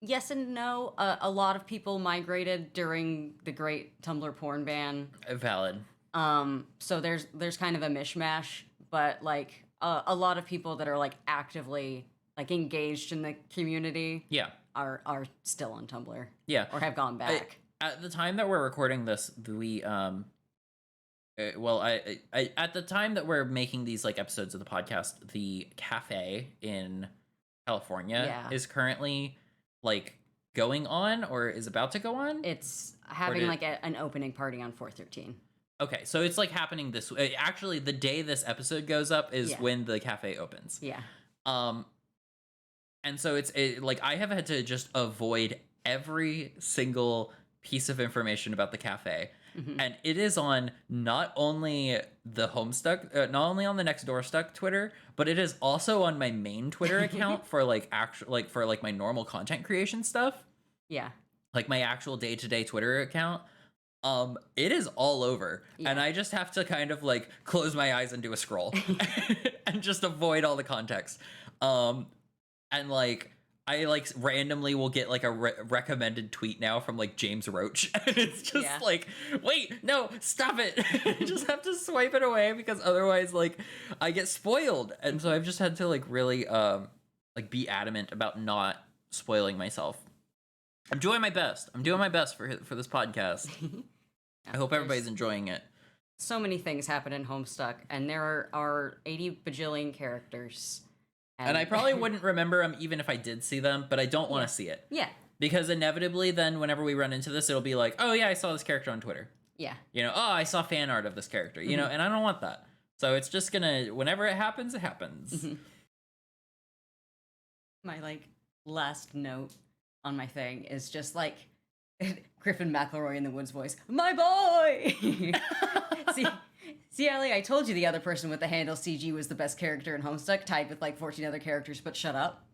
Yes and no. A lot of people migrated during the great Tumblr porn ban. Valid. So there's kind of a mishmash, but, like... a lot of people that are like actively like engaged in the community are still on Tumblr. Yeah. Or have gone back. At the time that we're recording this, we at the time that we're making these like episodes of the podcast, the cafe in California is currently like going on or is about to go on. It's having like an opening party on 4/13. Okay, so it's like happening this way. Actually, the day this episode goes up is when the cafe opens. Yeah. And so it's like I have had to just avoid every single piece of information about the cafe. Mm-hmm. And it is on not only the Homestuck, not only on the Nextdoorstuck Twitter, but it is also on my main Twitter account for like for like my normal content creation stuff. Yeah. Like my actual day-to-day Twitter account. It is all over. Yeah. And I just have to kind of like close my eyes and do a scroll and just avoid all the context. And like I like randomly will get like a recommended tweet now from like James Roach. And it's just like, wait, no, stop it. I just have to swipe it away because otherwise like I get spoiled. And so I've just had to like really like be adamant about not spoiling myself. I'm doing my best. I'm doing my best for this podcast. I hope everybody's enjoying it. So many things happen in Homestuck, and there are 80 bajillion characters. And I probably wouldn't remember them even if I did see them, but I don't want to see it. Yeah. Because inevitably then whenever we run into this, it'll be like, oh yeah, I saw this character on Twitter. Yeah. You know, oh, I saw fan art of this character, you know, and I don't want that. So it's just gonna, whenever it happens, it happens. Mm-hmm. My, like, last note on my thing is just, like, Griffin McElroy in the Woods voice, my boy! See, Ellie, I told you the other person with the handle CG was the best character in Homestuck, tied with, like, 14 other characters, but shut up.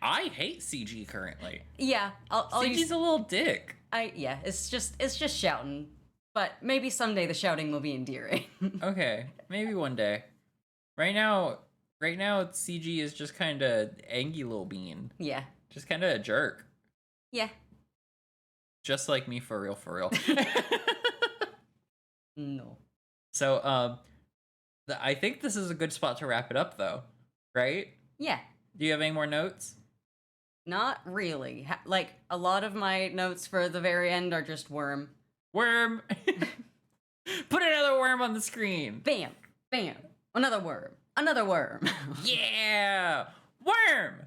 I hate CG currently. Yeah. CG's a little dick. Yeah, it's just shouting. But maybe someday the shouting will be endearing. Okay, maybe one day. Right now, CG is just kind of angry little bean. Yeah. Just kind of a jerk. Yeah. Just like me, for real. No. So, I think this is a good spot to wrap it up, though. Right? Yeah. Do you have any more notes? Not really. Like, a lot of my notes for the very end are just worm. Worm! Put another worm on the screen! Bam! Bam! Another worm! Another worm! Yeah! Worm!